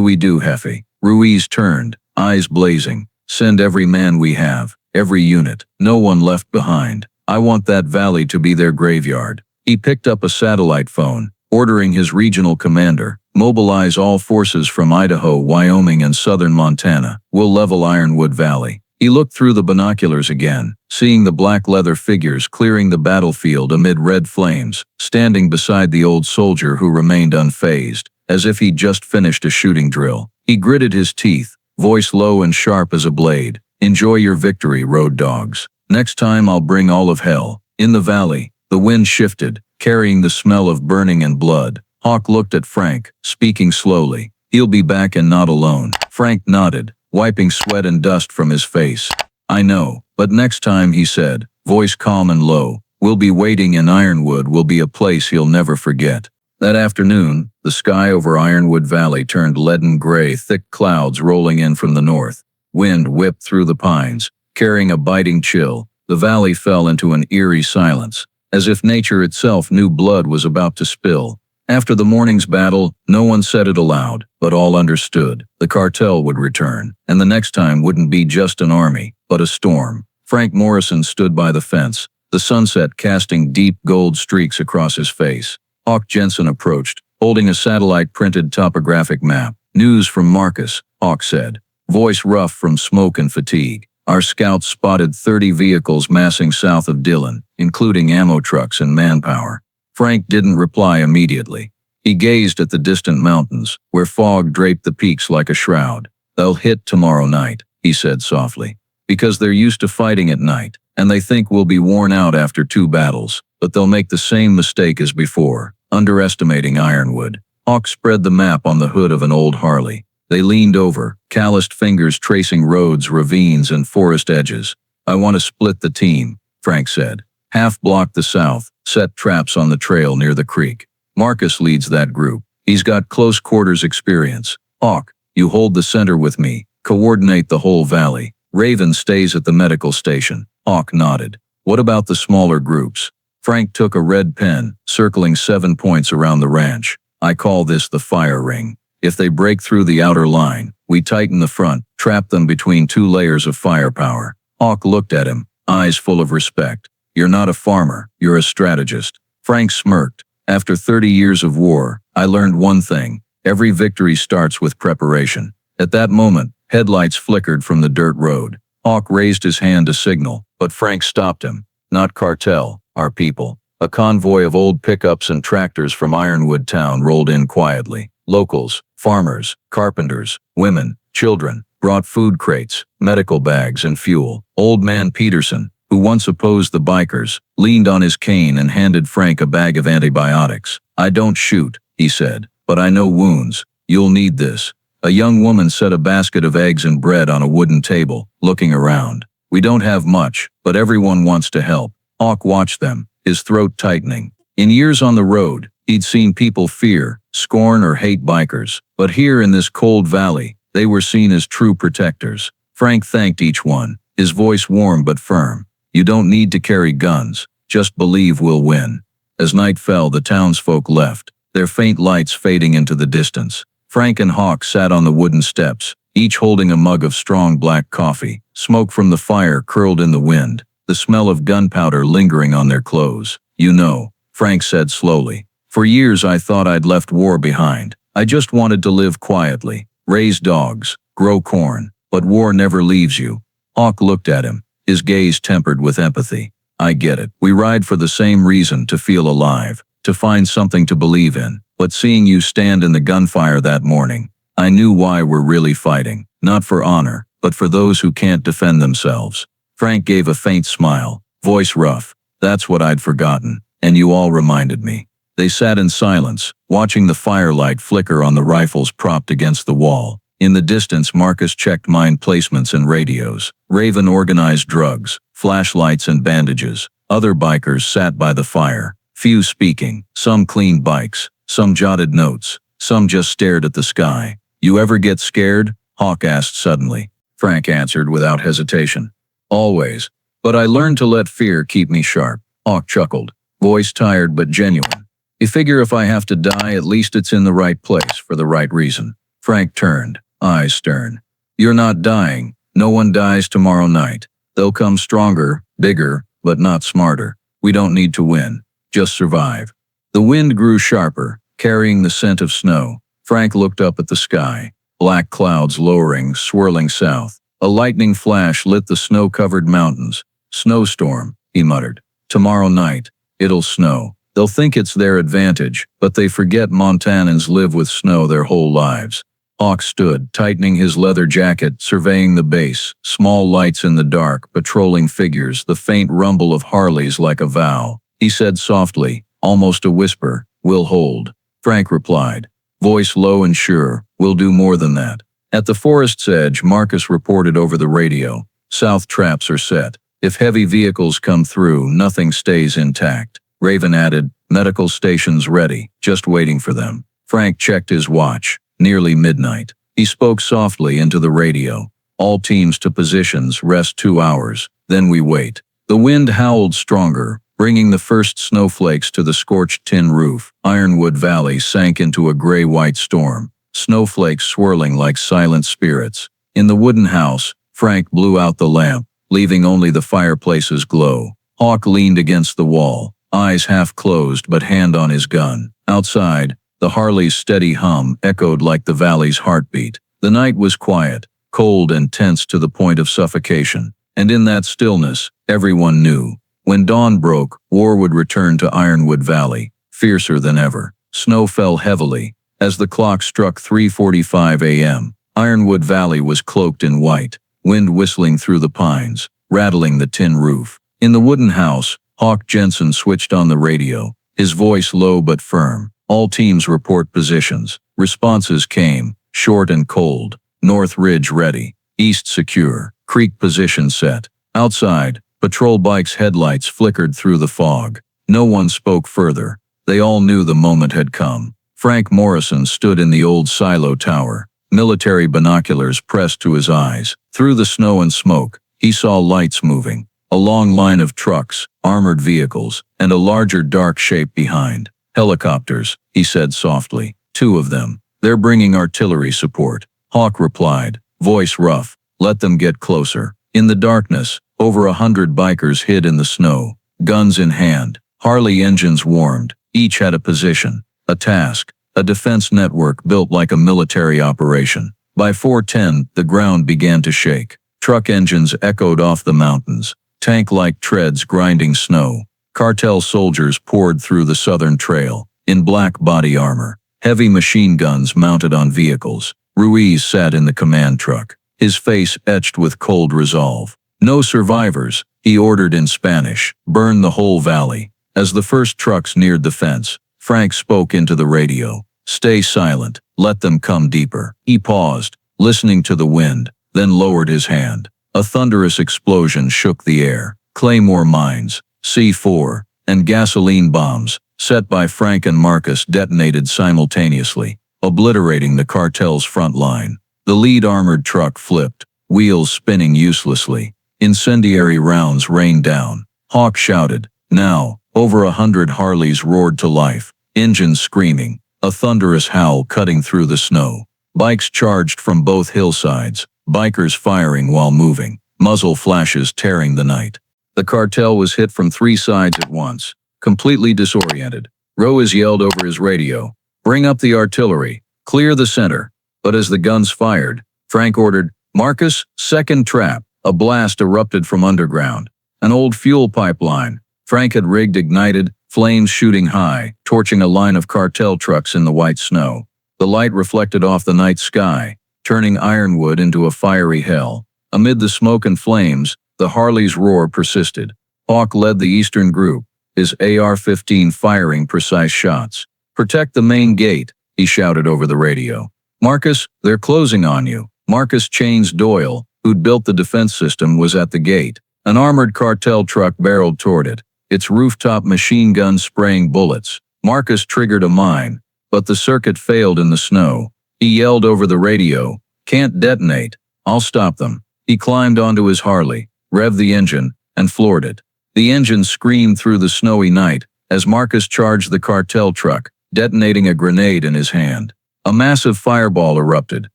we do, Hefe? Ruiz turned, eyes blazing. Send every man we have, every unit, no one left behind. I want that valley to be their graveyard. He picked up a satellite phone, ordering his regional commander, mobilize all forces from Idaho, Wyoming, and southern Montana. We'll level Ironwood Valley. He looked through the binoculars again, seeing the black leather figures clearing the battlefield amid red flames, standing beside the old soldier who remained unfazed, as if he'd just finished a shooting drill. He gritted his teeth, voice low and sharp as a blade. Enjoy your victory, road dogs. Next time I'll bring all of hell. In the valley, the wind shifted, carrying the smell of burning and blood. Hawk looked at Frank, speaking slowly. He'll be back and not alone. Frank nodded, wiping sweat and dust from his face. I know, but next time, he said, voice calm and low, we'll be waiting in Ironwood will be a place he'll never forget. That afternoon, the sky over Ironwood Valley turned leaden gray, thick clouds rolling in from the north. Wind whipped through the pines, carrying a biting chill. The valley fell into an eerie silence, as if nature itself knew blood was about to spill. After the morning's battle, no one said it aloud, but all understood. The cartel would return, and the next time wouldn't be just an army, but a storm. Frank Morrison stood by the fence, the sunset casting deep gold streaks across his face. Hawk Jensen approached, holding a satellite-printed topographic map. News from Marcus, Hawk said, voice rough from smoke and fatigue. Our scouts spotted 30 vehicles massing south of Dillon, including ammo trucks and manpower. Frank didn't reply immediately. He gazed at the distant mountains, where fog draped the peaks like a shroud. They'll hit tomorrow night, he said softly, because they're used to fighting at night, and they think we'll be worn out after 2 battles, but they'll make the same mistake as before, underestimating Ironwood. Hawk spread the map on the hood of an old Harley. They leaned over, calloused fingers tracing roads, ravines, and forest edges. I want to split the team, Frank said. Half block the south, set traps on the trail near the creek. Marcus leads that group. He's got close quarters experience. Hawk, you hold the center with me. Coordinate the whole valley. Raven stays at the medical station. Hawk nodded. What about the smaller groups? Frank took a red pen, circling 7 points around the ranch. I call this the fire ring. If they break through the outer line, we tighten the front, trap them between 2 layers of firepower. Hawk looked at him, eyes full of respect. You're not a farmer, you're a strategist. Frank smirked. After 30 years of war, I learned one thing. Every victory starts with preparation. At that moment, headlights flickered from the dirt road. Hawk raised his hand to signal, but Frank stopped him. Not cartel, our people. A convoy of old pickups and tractors from Ironwood town rolled in quietly. Locals, farmers, carpenters, women, children, brought food crates, medical bags, and fuel. Old man Peterson, who once opposed the bikers, leaned on his cane and handed Frank a bag of antibiotics. I don't shoot, he said, but I know wounds. You'll need this. A young woman set a basket of eggs and bread on a wooden table, looking around. We don't have much, but everyone wants to help. Hawk watched them, his throat tightening. In years on the road, he'd seen people fear, scorn, or hate bikers, but here in this cold valley, they were seen as true protectors. Frank thanked each one, his voice warm but firm. You don't need to carry guns, just believe we'll win. As night fell, the townsfolk left, their faint lights fading into the distance. Frank and Hawk sat on the wooden steps, each holding a mug of strong black coffee. Smoke from the fire curled in the wind, the smell of gunpowder lingering on their clothes. You know, Frank said slowly, for years I thought I'd left war behind. I just wanted to live quietly, raise dogs, grow corn, but war never leaves you. Hawk looked at him, his gaze tempered with empathy. I get it. We ride for the same reason, to feel alive, to find something to believe in. But seeing you stand in the gunfire that morning, I knew why we're really fighting. Not for honor, but for those who can't defend themselves. Frank gave a faint smile, voice rough. That's what I'd forgotten, and you all reminded me. They sat in silence, watching the firelight flicker on the rifles propped against the wall. In the distance, Marcus checked mine placements and radios. Raven organized drugs, flashlights, and bandages. Other bikers sat by the fire, few speaking. Some cleaned bikes, some jotted notes, some just stared at the sky. You ever get scared? Hawk asked suddenly. Frank answered without hesitation. Always. But I learned to let fear keep me sharp. Hawk chuckled. voice tired but genuine. You figure if I have to die, at least it's in the right place for the right reason. Frank turned, eyes stern. You're not dying. No one dies tomorrow night. They'll come stronger, bigger, but not smarter. We don't need to win. Just survive. The wind grew sharper, carrying the scent of snow. Frank looked up at the sky. Black clouds lowering, swirling south. A lightning flash lit the snow-covered mountains. Snowstorm, he muttered. Tomorrow night, it'll snow. They'll think it's their advantage, but they forget Montanans live with snow their whole lives. Hawk stood, tightening his leather jacket, surveying the base. Small lights in the dark, patrolling figures, the faint rumble of Harleys like a vow. He said softly, almost a whisper, "We'll hold." Frank replied, voice low and sure, "We'll do more than that." At the forest's edge, Marcus reported over the radio. South traps are set. If heavy vehicles come through, nothing stays intact. Raven added, medical stations ready, just waiting for them. Frank checked his watch. Nearly midnight. He spoke softly into the radio. All teams to positions, rest 2 hours. Then we wait. The wind howled stronger, bringing the first snowflakes to the scorched tin roof. Ironwood Valley sank into a gray-white storm. Snowflakes swirling like silent spirits. In the wooden house, Frank blew out the lamp, leaving only the fireplace's glow. Hawk leaned against the wall, eyes half closed but hand on his gun. Outside, the Harley's steady hum echoed like the valley's heartbeat. The night was quiet, cold and tense to the point of suffocation. And in that stillness, everyone knew. When dawn broke, war would return to Ironwood Valley, fiercer than ever. Snow fell heavily. As the clock struck 3:45 a.m., Ironwood Valley was cloaked in white, wind whistling through the pines, rattling the tin roof. In the wooden house, Hawk Jensen switched on the radio, his voice low but firm. All teams report positions. Responses came, short and cold. North Ridge ready. East secure. Creek position set. Outside, patrol bikes' headlights flickered through the fog. No one spoke further. They all knew the moment had come. Frank Morrison stood in the old silo tower, military binoculars pressed to his eyes. Through the snow and smoke, he saw lights moving. A long line of trucks, armored vehicles, and a larger dark shape behind. Helicopters, he said softly. 2 of them. They're bringing artillery support. Hawk replied, voice rough. Let them get closer. In the darkness, over 100 bikers hid in the snow, guns in hand. Harley engines warmed. Each had a position, a task, a defense network built like a military operation. By 4:10, the ground began to shake. Truck engines echoed off the mountains, tank-like treads grinding snow. Cartel soldiers poured through the southern trail, in black body armor, heavy machine guns mounted on vehicles. Ruiz sat in the command truck, his face etched with cold resolve. No survivors, he ordered in Spanish. Burn the whole valley. As the first trucks neared the fence, Frank spoke into the radio. Stay silent, let them come deeper. He paused, listening to the wind, then lowered his hand. A thunderous explosion shook the air. Claymore mines, C4, and gasoline bombs, set by Frank and Marcus, detonated simultaneously, obliterating the cartel's front line. The lead armored truck flipped, wheels spinning uselessly. Incendiary rounds rained down. Hawk shouted, now. Over 100 Harleys roared to life, engines screaming, a thunderous howl cutting through the snow. Bikes charged from both hillsides, bikers firing while moving, muzzle flashes tearing the night. The cartel was hit from 3 sides at once, completely disoriented. Ruiz yelled over his radio, bring up the artillery, clear the center. But as the guns fired, Frank ordered, Marcus, second trap. A blast erupted from underground, an old fuel pipeline. Frank had rigged ignited, flames shooting high, torching a line of cartel trucks in the white snow. The light reflected off the night sky, turning Ironwood into a fiery hell. Amid the smoke and flames, the Harley's roar persisted. Hawk led the eastern group, his AR-15 firing precise shots. Protect the main gate, he shouted over the radio. Marcus, they're closing on you. Marcus Chains Doyle, who'd built the defense system, was at the gate. An armored cartel truck barreled toward it, its rooftop machine gun spraying bullets. Marcus triggered a mine, but the circuit failed in the snow. He yelled over the radio, can't detonate, I'll stop them. He climbed onto his Harley, revved the engine, and floored it. The engine screamed through the snowy night, as Marcus charged the cartel truck, detonating a grenade in his hand. A massive fireball erupted,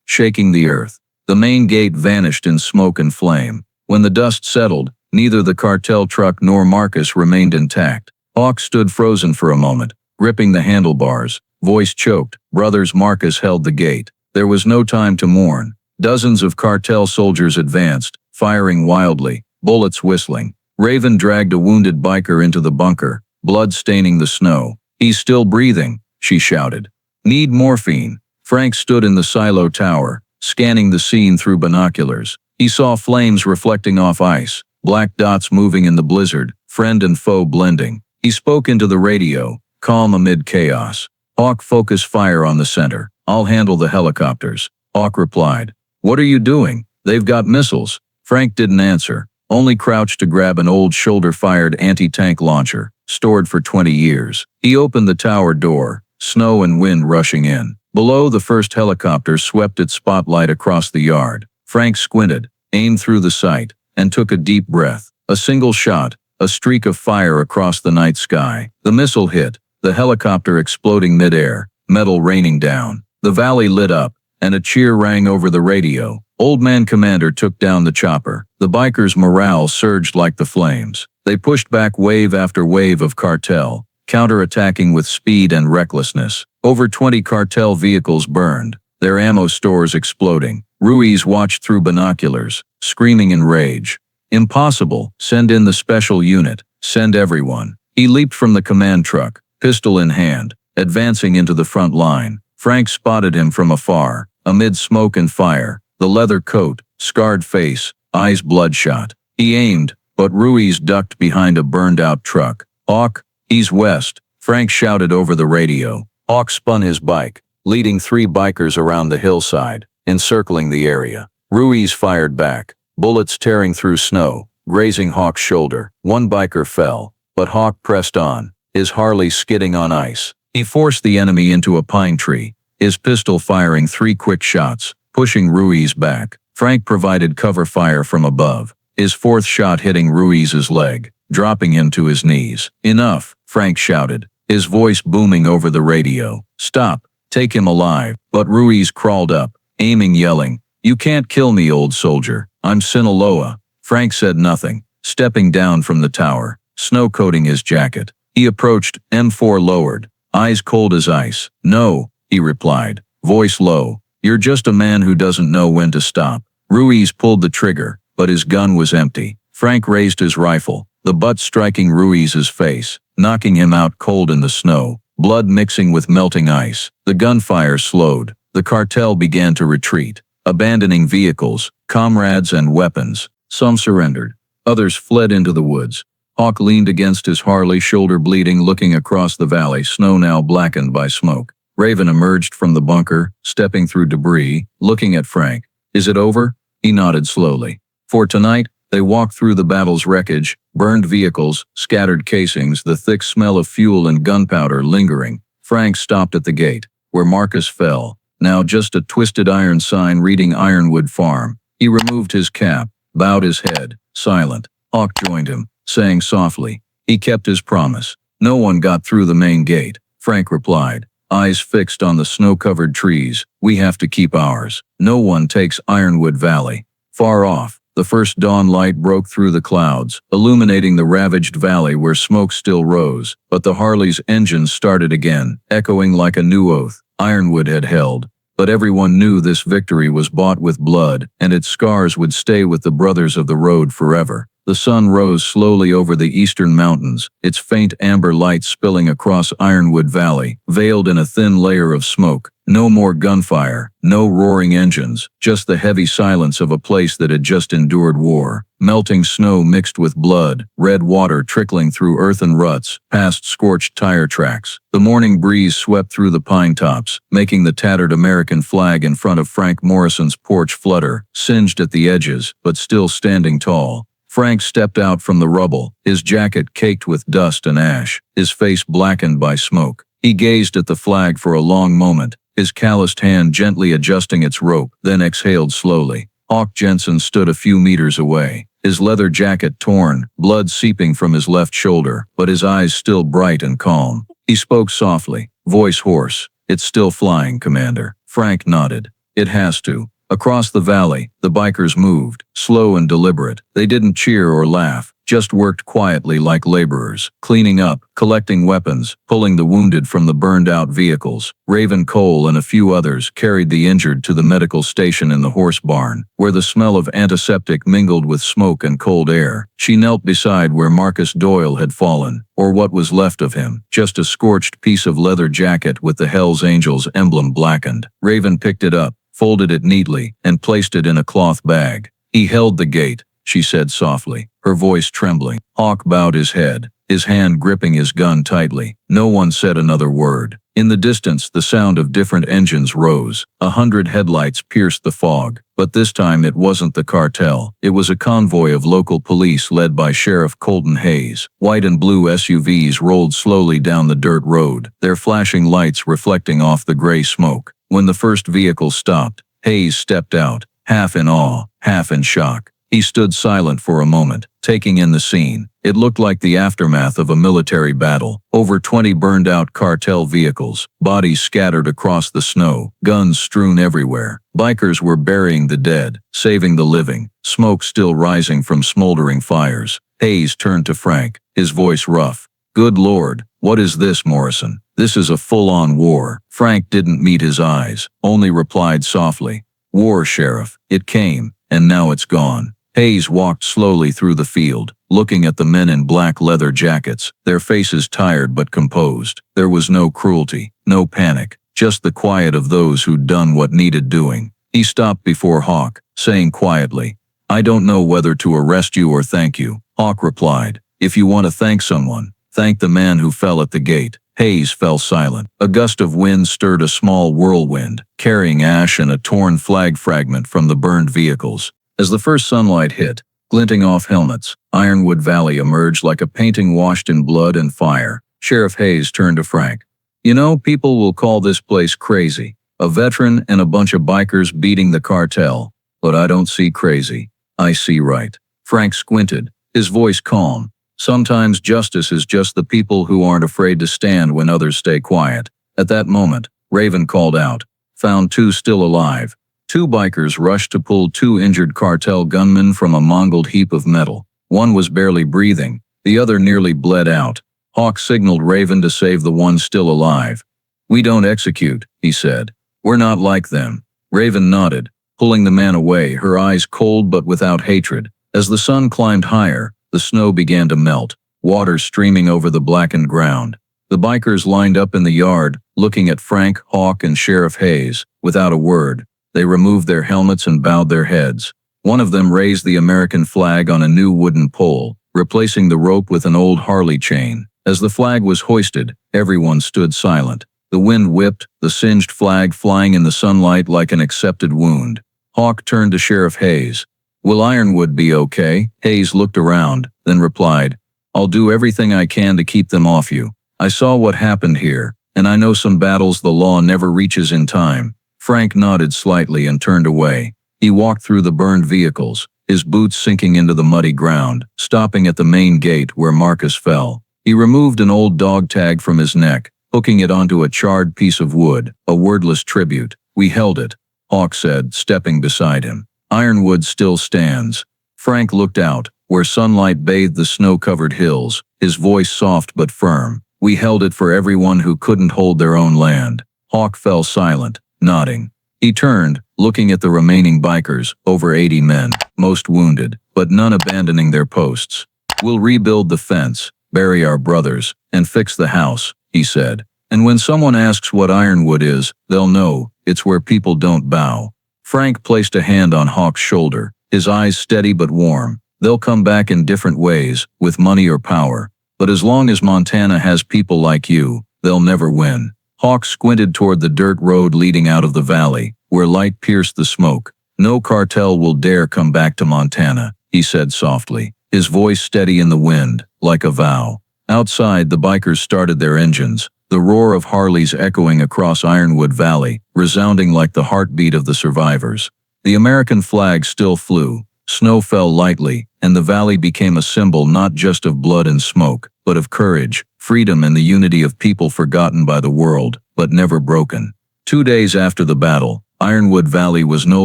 shaking the earth. The main gate vanished in smoke and flame. When the dust settled, neither the cartel truck nor Marcus remained intact. Hawk stood frozen for a moment, gripping the handlebars, voice choked. Brothers Marcus held the gate. There was no time to mourn. Dozens of cartel soldiers advanced, firing wildly, bullets whistling. Raven dragged a wounded biker into the bunker, blood staining the snow. "He's still breathing," she shouted. "Need morphine." Frank stood in the silo tower, scanning the scene through binoculars. He saw flames reflecting off ice, black dots moving in the blizzard, friend and foe blending. He spoke into the radio, calm amid chaos. "Hawk, focus fire on the center. I'll handle the helicopters." Hawk replied. "What are you doing? They've got missiles." Frank didn't answer, only crouched to grab an old shoulder-fired anti-tank launcher, stored for 20 years. He opened the tower door, snow and wind rushing in. Below, the first helicopter swept its spotlight across the yard. Frank squinted, aimed through the sight, and took a deep breath. A single shot, a streak of fire across the night sky. The missile hit, the helicopter exploding midair, metal raining down. The valley lit up, and a cheer rang over the radio. Old Man Commander took down the chopper. The bikers' morale surged like the flames. They pushed back wave after wave of cartel, counterattacking with speed and recklessness. Over 20 cartel vehicles burned, their ammo stores exploding. Ruiz watched through binoculars, screaming in rage. "Impossible, send in the special unit, send everyone." He leaped from the command truck, pistol in hand, advancing into the front line. Frank spotted him from afar, amid smoke and fire, the leather coat, scarred face, eyes bloodshot. He aimed, but Ruiz ducked behind a burned-out truck. "Hawk, he's west," Frank shouted over the radio. Hawk spun his bike, leading 3 bikers around the hillside, encircling the area. Ruiz fired back, bullets tearing through snow, grazing Hawk's shoulder. One biker fell, but Hawk pressed on, his Harley skidding on ice. He forced the enemy into a pine tree, his pistol firing 3 quick shots, pushing Ruiz back. Frank provided cover fire from above, his 4th shot hitting Ruiz's leg, dropping him to his knees. "Enough," Frank shouted, his voice booming over the radio. "Stop, take him alive." But Ruiz crawled up, aiming, yelling, "You can't kill me, old soldier. I'm Sinaloa." Frank said nothing, stepping down from the tower, snow coating his jacket. He approached, M4 lowered, eyes cold as ice. "No," he replied, voice low. "You're just a man who doesn't know when to stop." Ruiz pulled the trigger, but his gun was empty. Frank raised his rifle, the butt striking Ruiz's face, knocking him out cold in the snow, blood mixing with melting ice. The gunfire slowed. The cartel began to retreat, abandoning vehicles, comrades, and weapons. Some surrendered. Others fled into the woods. Hawk leaned against his Harley, shoulder bleeding, looking across the valley, snow now blackened by smoke. Raven emerged from the bunker, stepping through debris, looking at Frank. "Is it over?" He nodded slowly. For tonight, they walked through the battle's wreckage, burned vehicles, scattered casings, the thick smell of fuel and gunpowder lingering. Frank stopped at the gate, where Marcus fell, now just a twisted iron sign reading Ironwood Farm. He removed his cap, bowed his head, silent. Hawk joined him, saying softly, "He kept his promise. No one got through the main gate." Frank replied, eyes fixed on the snow-covered trees, "We have to keep ours. No one takes Ironwood Valley." Far off, the first dawn light broke through the clouds, illuminating the ravaged valley where smoke still rose, but the Harley's engines started again, echoing like a new oath. Ironwood had held, but everyone knew this victory was bought with blood, and its scars would stay with the brothers of the road forever. The sun rose slowly over the eastern mountains, its faint amber light spilling across Ironwood Valley, veiled in a thin layer of smoke. No more gunfire, no roaring engines, just the heavy silence of a place that had just endured war. Melting snow mixed with blood, red water trickling through earthen ruts, past scorched tire tracks. The morning breeze swept through the pine tops, making the tattered American flag in front of Frank Morrison's porch flutter, singed at the edges, but still standing tall. Frank stepped out from the rubble, his jacket caked with dust and ash, his face blackened by smoke. He gazed at the flag for a long moment, his calloused hand gently adjusting its rope, then exhaled slowly. Hawk Jensen stood a few meters away, his leather jacket torn, blood seeping from his left shoulder, but his eyes still bright and calm. He spoke softly, voice hoarse. "It's still flying, Commander." Frank nodded. "It has to." Across the valley, the bikers moved, slow and deliberate. They didn't cheer or laugh, just worked quietly like laborers, cleaning up, collecting weapons, pulling the wounded from the burned-out vehicles. Raven Cole and a few others carried the injured to the medical station in the horse barn, where the smell of antiseptic mingled with smoke and cold air. She knelt beside where Marcus Doyle had fallen, or what was left of him, just a scorched piece of leather jacket with the Hells Angels emblem blackened. Raven picked it up, folded it neatly, and placed it in a cloth bag. "He held the gate," she said softly, her voice trembling. Hawk bowed his head, his hand gripping his gun tightly. No one said another word. In the distance, the sound of different engines rose. 100 headlights pierced the fog, but this time it wasn't the cartel. It was a convoy of local police led by Sheriff Colton Hayes. White and blue SUVs rolled slowly down the dirt road, their flashing lights reflecting off the gray smoke. When the first vehicle stopped, Hayes stepped out, half in awe, half in shock. He stood silent for a moment, taking in the scene. It looked like the aftermath of a military battle. Over 20 burned-out cartel vehicles, bodies scattered across the snow, guns strewn everywhere. Bikers were burying the dead, saving the living, smoke still rising from smoldering fires. Hayes turned to Frank, his voice rough. "Good Lord, what is this, Morrison? This is a full-on war." Frank didn't meet his eyes, only replied softly, "War, Sheriff. It came, and now it's gone." Hayes walked slowly through the field, looking at the men in black leather jackets, their faces tired but composed. There was no cruelty, no panic, just the quiet of those who'd done what needed doing. He stopped before Hawk, saying quietly, "I don't know whether to arrest you or thank you." Hawk replied, "If you want to thank someone, thank the man who fell at the gate." Hayes fell silent. A gust of wind stirred a small whirlwind, carrying ash and a torn flag fragment from the burned vehicles. As the first sunlight hit, glinting off helmets, Ironwood Valley emerged like a painting washed in blood and fire. Sheriff Hayes turned to Frank. "You know, people will call this place crazy. A veteran and a bunch of bikers beating the cartel. But I don't see crazy. I see right." Frank squinted, his voice calm. "Sometimes justice is just the people who aren't afraid to stand when others stay quiet." At that moment, Raven called out, "Found 2 still alive." 2 bikers rushed to pull 2 injured cartel gunmen from a mangled heap of metal. One was barely breathing, the other nearly bled out. Hawk signaled Raven to save the one still alive. "We don't execute," he said. "We're not like them." Raven nodded, pulling the man away, her eyes cold but without hatred. As the sun climbed higher, the snow began to melt, water streaming over the blackened ground. The bikers lined up in the yard, looking at Frank, Hawk, and Sheriff Hayes. Without a word, they removed their helmets and bowed their heads. One of them raised the American flag on a new wooden pole, replacing the rope with an old Harley chain. As the flag was hoisted, everyone stood silent. The wind whipped, the singed flag flying in the sunlight like an accepted wound. Hawk turned to Sheriff Hayes. "Will Ironwood be okay?" Hayes looked around, then replied, "I'll do everything I can to keep them off you. I saw what happened here, and I know some battles the law never reaches in time." Frank nodded slightly and turned away. He walked through the burned vehicles, his boots sinking into the muddy ground, stopping at the main gate where Marcus fell. He removed an old dog tag from his neck, hooking it onto a charred piece of wood, a wordless tribute. "We held it," Hawk said, stepping beside him. "Ironwood still stands." Frank looked out, where sunlight bathed the snow-covered hills, his voice soft but firm. "We held it for everyone who couldn't hold their own land." Hawk fell silent, nodding. He turned, looking at the remaining bikers, over 80 men, most wounded, but none abandoning their posts. "We'll rebuild the fence, bury our brothers, and fix the house," he said. "And when someone asks what Ironwood is, they'll know, it's where people don't bow." Frank placed a hand on Hawk's shoulder, his eyes steady but warm. "They'll come back in different ways, with money or power. But as long as Montana has people like you, they'll never win." Hawk squinted toward the dirt road leading out of the valley, where light pierced the smoke. "No cartel will dare come back to Montana," he said softly, his voice steady in the wind, like a vow. Outside, the bikers started their engines, the roar of Harleys echoing across Ironwood Valley, resounding like the heartbeat of the survivors. The American flag still flew, Snow fell lightly, and the valley became a symbol not just of blood and smoke, but of courage, freedom, and the unity of people forgotten by the world, but never broken. 2 days after the battle, Ironwood Valley was no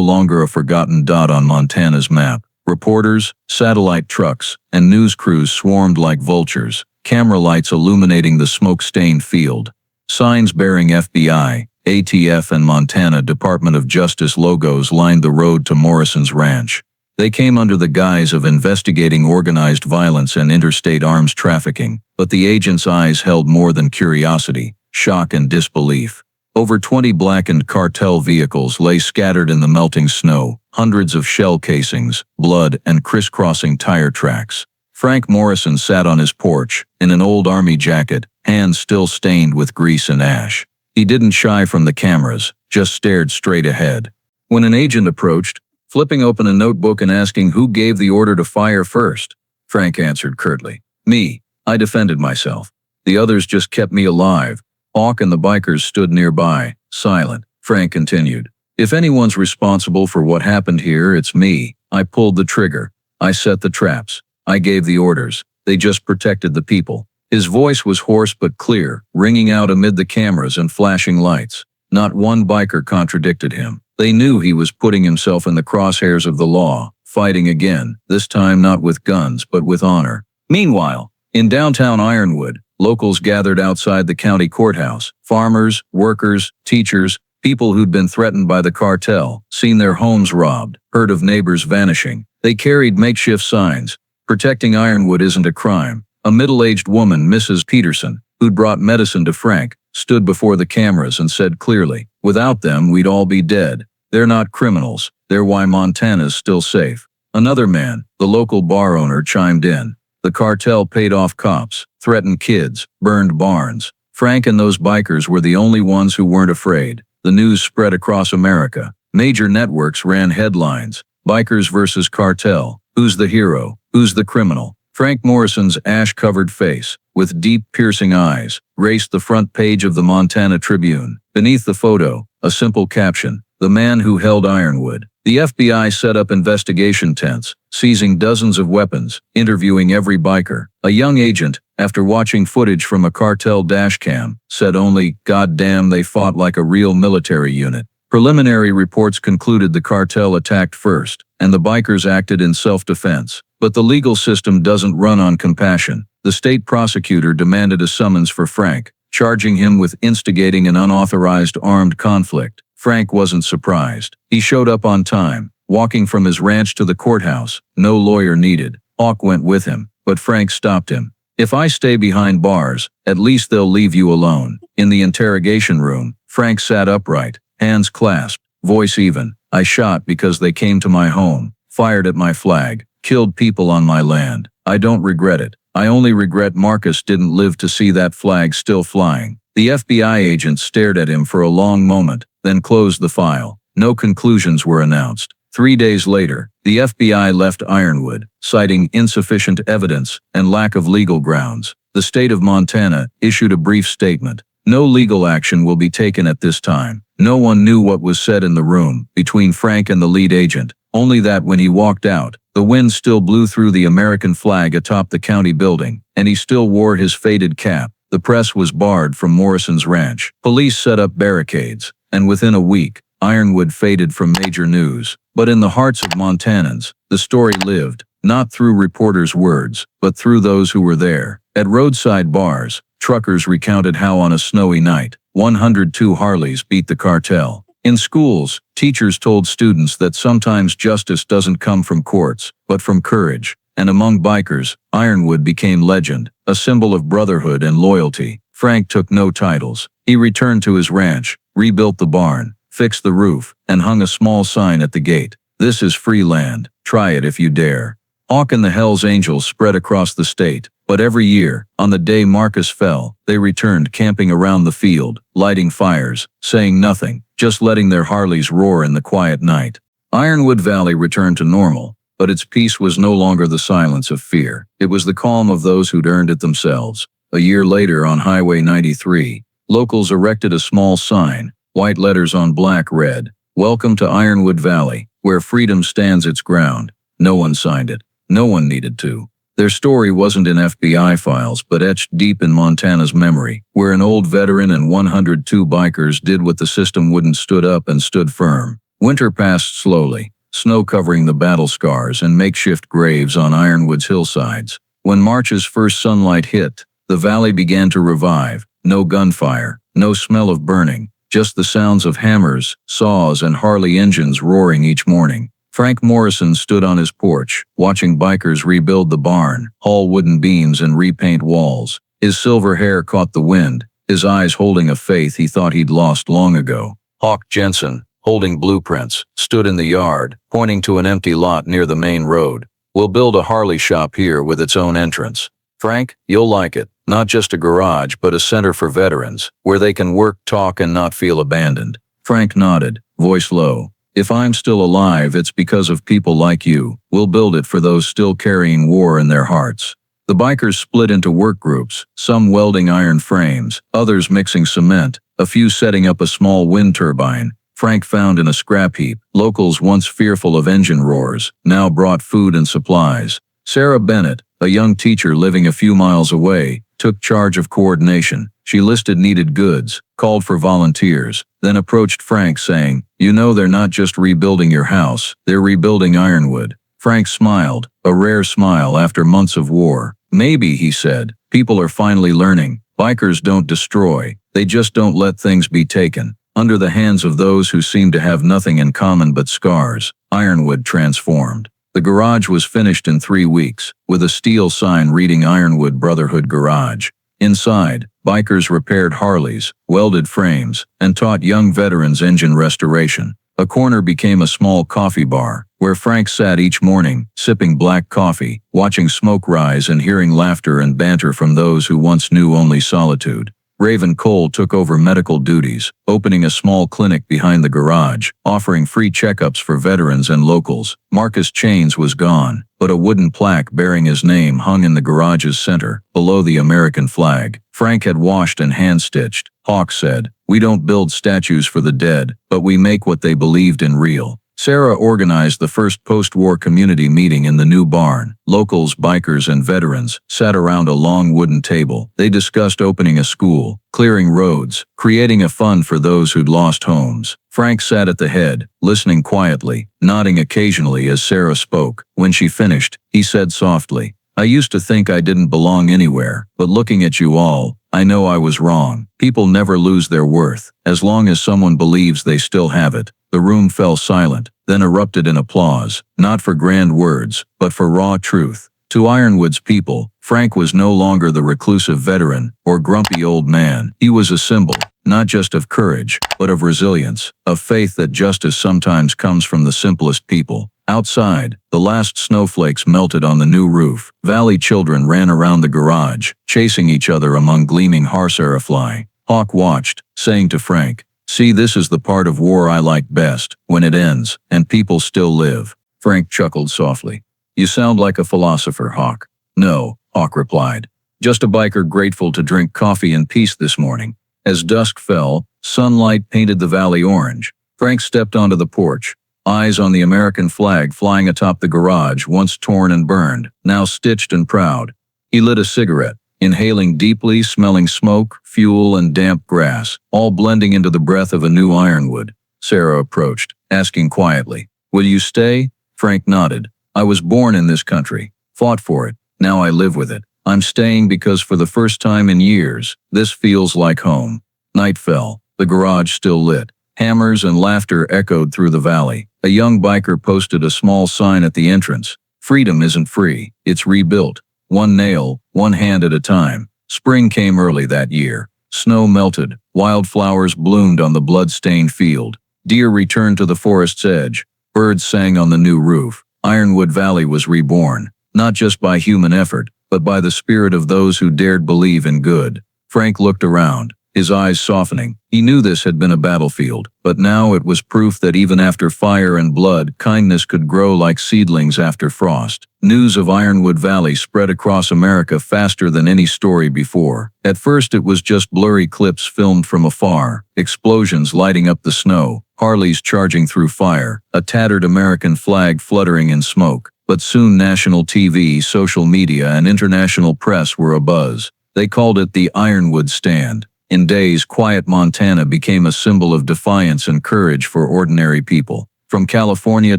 longer a forgotten dot on Montana's map. Reporters, satellite trucks, and news crews swarmed like vultures, camera lights illuminating the smoke-stained field. Signs bearing FBI, ATF, and Montana Department of Justice logos lined the road to Morrison's ranch. They came under the guise of investigating organized violence and interstate arms trafficking, but the agents' eyes held more than curiosity, shock, and disbelief. Over 20 blackened cartel vehicles lay scattered in the melting snow, hundreds of shell casings, blood, and crisscrossing tire tracks. Frank Morrison sat on his porch, in an old army jacket, hands still stained with grease and ash. He didn't shy from the cameras, just stared straight ahead. When an agent approached, flipping open a notebook and asking who gave the order to fire first, Frank answered curtly, "Me. I defended myself. The others just kept me alive." Hawk and the bikers stood nearby, silent. Frank continued, "If anyone's responsible for what happened here, it's me. I pulled the trigger. I set the traps. I gave the orders. They just protected the people." His voice was hoarse but clear, ringing out amid the cameras and flashing lights. Not one biker contradicted him. They knew he was putting himself in the crosshairs of the law, fighting again, this time not with guns but with honor. Meanwhile, in downtown Ironwood, locals gathered outside the county courthouse. Farmers, workers, teachers, people who'd been threatened by the cartel, seen their homes robbed, heard of neighbors vanishing. They carried makeshift signs. Protecting Ironwood isn't a crime. A middle-aged woman, Mrs. Peterson, who'd brought medicine to Frank, stood before the cameras and said clearly, "Without them, we'd all be dead. They're not criminals. They're why Montana's still safe." Another man, the local bar owner, chimed in. "The cartel paid off cops, threatened kids, burned barns. Frank and those bikers were the only ones who weren't afraid." The news spread across America. Major networks ran headlines. Bikers versus cartel. Who's the hero? Who's the criminal? Frank Morrison's ash-covered face, with deep, piercing eyes, graced the front page of the Montana Tribune. Beneath the photo, a simple caption, "The man who held Ironwood." The FBI set up investigation tents, seizing dozens of weapons, interviewing every biker. A young agent, after watching footage from a cartel dashcam, said only, "God damn, they fought like a real military unit." Preliminary reports concluded the cartel attacked first, and the bikers acted in self-defense. But the legal system doesn't run on compassion. The state prosecutor demanded a summons for Frank, charging him with instigating an unauthorized armed conflict. Frank wasn't surprised. He showed up on time, walking from his ranch to the courthouse. No lawyer needed. Hawk went with him, but Frank stopped him. "If I stay behind bars, at least they'll leave you alone." In the interrogation room, Frank sat upright, hands clasped, voice even. "I shot because they came to my home, fired at my flag, killed people on my land. I don't regret it. I only regret Marcus didn't live to see that flag still flying." The FBI agent stared at him for a long moment, then closed the file. No conclusions were announced. 3 days later, the FBI left Ironwood, citing insufficient evidence and lack of legal grounds. The state of Montana issued a brief statement. "No legal action will be taken at this time." No one knew what was said in the room between Frank and the lead agent, only that when he walked out, the wind still blew through the American flag atop the county building, and he still wore his faded cap. The press was barred from Morrison's ranch. Police set up barricades, and within a week, Ironwood faded from major news. But in the hearts of Montanans, the story lived, not through reporters' words, but through those who were there. At roadside bars, truckers recounted how on a snowy night, 102 Harleys beat the cartel. In schools, teachers told students that sometimes justice doesn't come from courts, but from courage. And among bikers, Ironwood became legend, a symbol of brotherhood and loyalty. Frank took no titles. He returned to his ranch, rebuilt the barn, fixed the roof, and hung a small sign at the gate. "This is free land. Try it if you dare." Hawk and the Hells Angels spread across the state, but every year, on the day Marcus fell, they returned camping around the field, lighting fires, saying nothing, just letting their Harleys roar in the quiet night. Ironwood Valley returned to normal, but its peace was no longer the silence of fear. It was the calm of those who'd earned it themselves. A year later on Highway 93, locals erected a small sign, white letters on black read, "Welcome to Ironwood Valley, where freedom stands its ground." No one signed it. No one needed to. Their story wasn't in FBI files but etched deep in Montana's memory, where an old veteran and 102 bikers did what the system wouldn't, stood up and stood firm. Winter passed slowly, snow covering the battle scars and makeshift graves on Ironwood's hillsides. When March's first sunlight hit, the valley began to revive. No gunfire, no smell of burning, just the sounds of hammers, saws, and Harley engines roaring each morning. Frank Morrison stood on his porch, watching bikers rebuild the barn, haul wooden beams and repaint walls. His silver hair caught the wind, his eyes holding a faith he thought he'd lost long ago. Hawk Jensen, holding blueprints, stood in the yard, pointing to an empty lot near the main road. "We'll build a Harley shop here with its own entrance. Frank, you'll like it. Not just a garage but a center for veterans, where they can work, talk, and not feel abandoned." Frank nodded, voice low. "If I'm still alive, it's because of people like you. We'll build it for those still carrying war in their hearts." The bikers split into work groups, some welding iron frames, others mixing cement, a few setting up a small wind turbine. Frank found in a scrap heap. Locals once fearful of engine roars, now brought food and supplies. Sarah Bennett, a young teacher living a few miles away, took charge of coordination. She listed needed goods, called for volunteers, then approached Frank saying, "You know they're not just rebuilding your house, they're rebuilding Ironwood." Frank smiled, a rare smile after months of war. "Maybe," he said, "people are finally learning. Bikers don't destroy, they just don't let things be taken." Under the hands of those who seemed to have nothing in common but scars, Ironwood transformed. The garage was finished in 3 weeks, with a steel sign reading Ironwood Brotherhood Garage. Inside, bikers repaired Harleys, welded frames, and taught young veterans engine restoration. A corner became a small coffee bar, where Frank sat each morning, sipping black coffee, watching smoke rise and hearing laughter and banter from those who once knew only solitude. Raven Cole took over medical duties, opening a small clinic behind the garage, offering free checkups for veterans and locals. Marcus Chains was gone, but a wooden plaque bearing his name hung in the garage's center, below the American flag. Frank had washed and hand-stitched. Hawk said, "We don't build statues for the dead, but we make what they believed in real." Sarah organized the first post-war community meeting in the new barn. Locals, bikers, and veterans sat around a long wooden table. They discussed opening a school, clearing roads, creating a fund for those who'd lost homes. Frank sat at the head, listening quietly, nodding occasionally as Sarah spoke. When she finished, he said softly, "I used to think I didn't belong anywhere, but looking at you all, I know I was wrong. People never lose their worth, as long as someone believes they still have it." The room fell silent, then erupted in applause, not for grand words, but for raw truth. To Ironwood's people, Frank was no longer the reclusive veteran or grumpy old man. He was a symbol, not just of courage, but of resilience, of faith that justice sometimes comes from the simplest people. Outside, the last snowflakes melted on the new roof. Valley children ran around the garage, chasing each other among gleaming harsarafly. Hawk watched, saying to Frank, "See, this is the part of war I like best, when it ends, and people still live." Frank chuckled softly. "You sound like a philosopher, Hawk." "No," Hawk replied. "Just a biker grateful to drink coffee in peace this morning." As dusk fell, sunlight painted the valley orange. Frank stepped onto the porch, eyes on the American flag flying atop the garage, once torn and burned, now stitched and proud. He lit a cigarette, inhaling deeply, smelling smoke, fuel, and damp grass, all blending into the breath of a new Ironwood. Sarah approached, asking quietly, "Will you stay?" Frank nodded. "I was born in this country, fought for it, now I live with it. I'm staying because for the first time in years, this feels like home." Night fell, the garage still lit. Hammers and laughter echoed through the valley. A young biker posted a small sign at the entrance. "Freedom isn't free, it's rebuilt. One nail, one hand at a time." Spring came early that year. Snow melted, wildflowers bloomed on the blood-stained field. Deer returned to the forest's edge. Birds sang on the new roof. Ironwood Valley was reborn, not just by human effort, but by the spirit of those who dared believe in good. Frank looked around, his eyes softening. He knew this had been a battlefield, but now it was proof that even after fire and blood, kindness could grow like seedlings after frost. News of Ironwood Valley spread across America faster than any story before. At first it was just blurry clips filmed from afar, explosions lighting up the snow, Harleys charging through fire, a tattered American flag fluttering in smoke. But soon national TV, social media, and international press were abuzz. They called it the Ironwood Stand. In days, quiet Montana became a symbol of defiance and courage for ordinary people. From California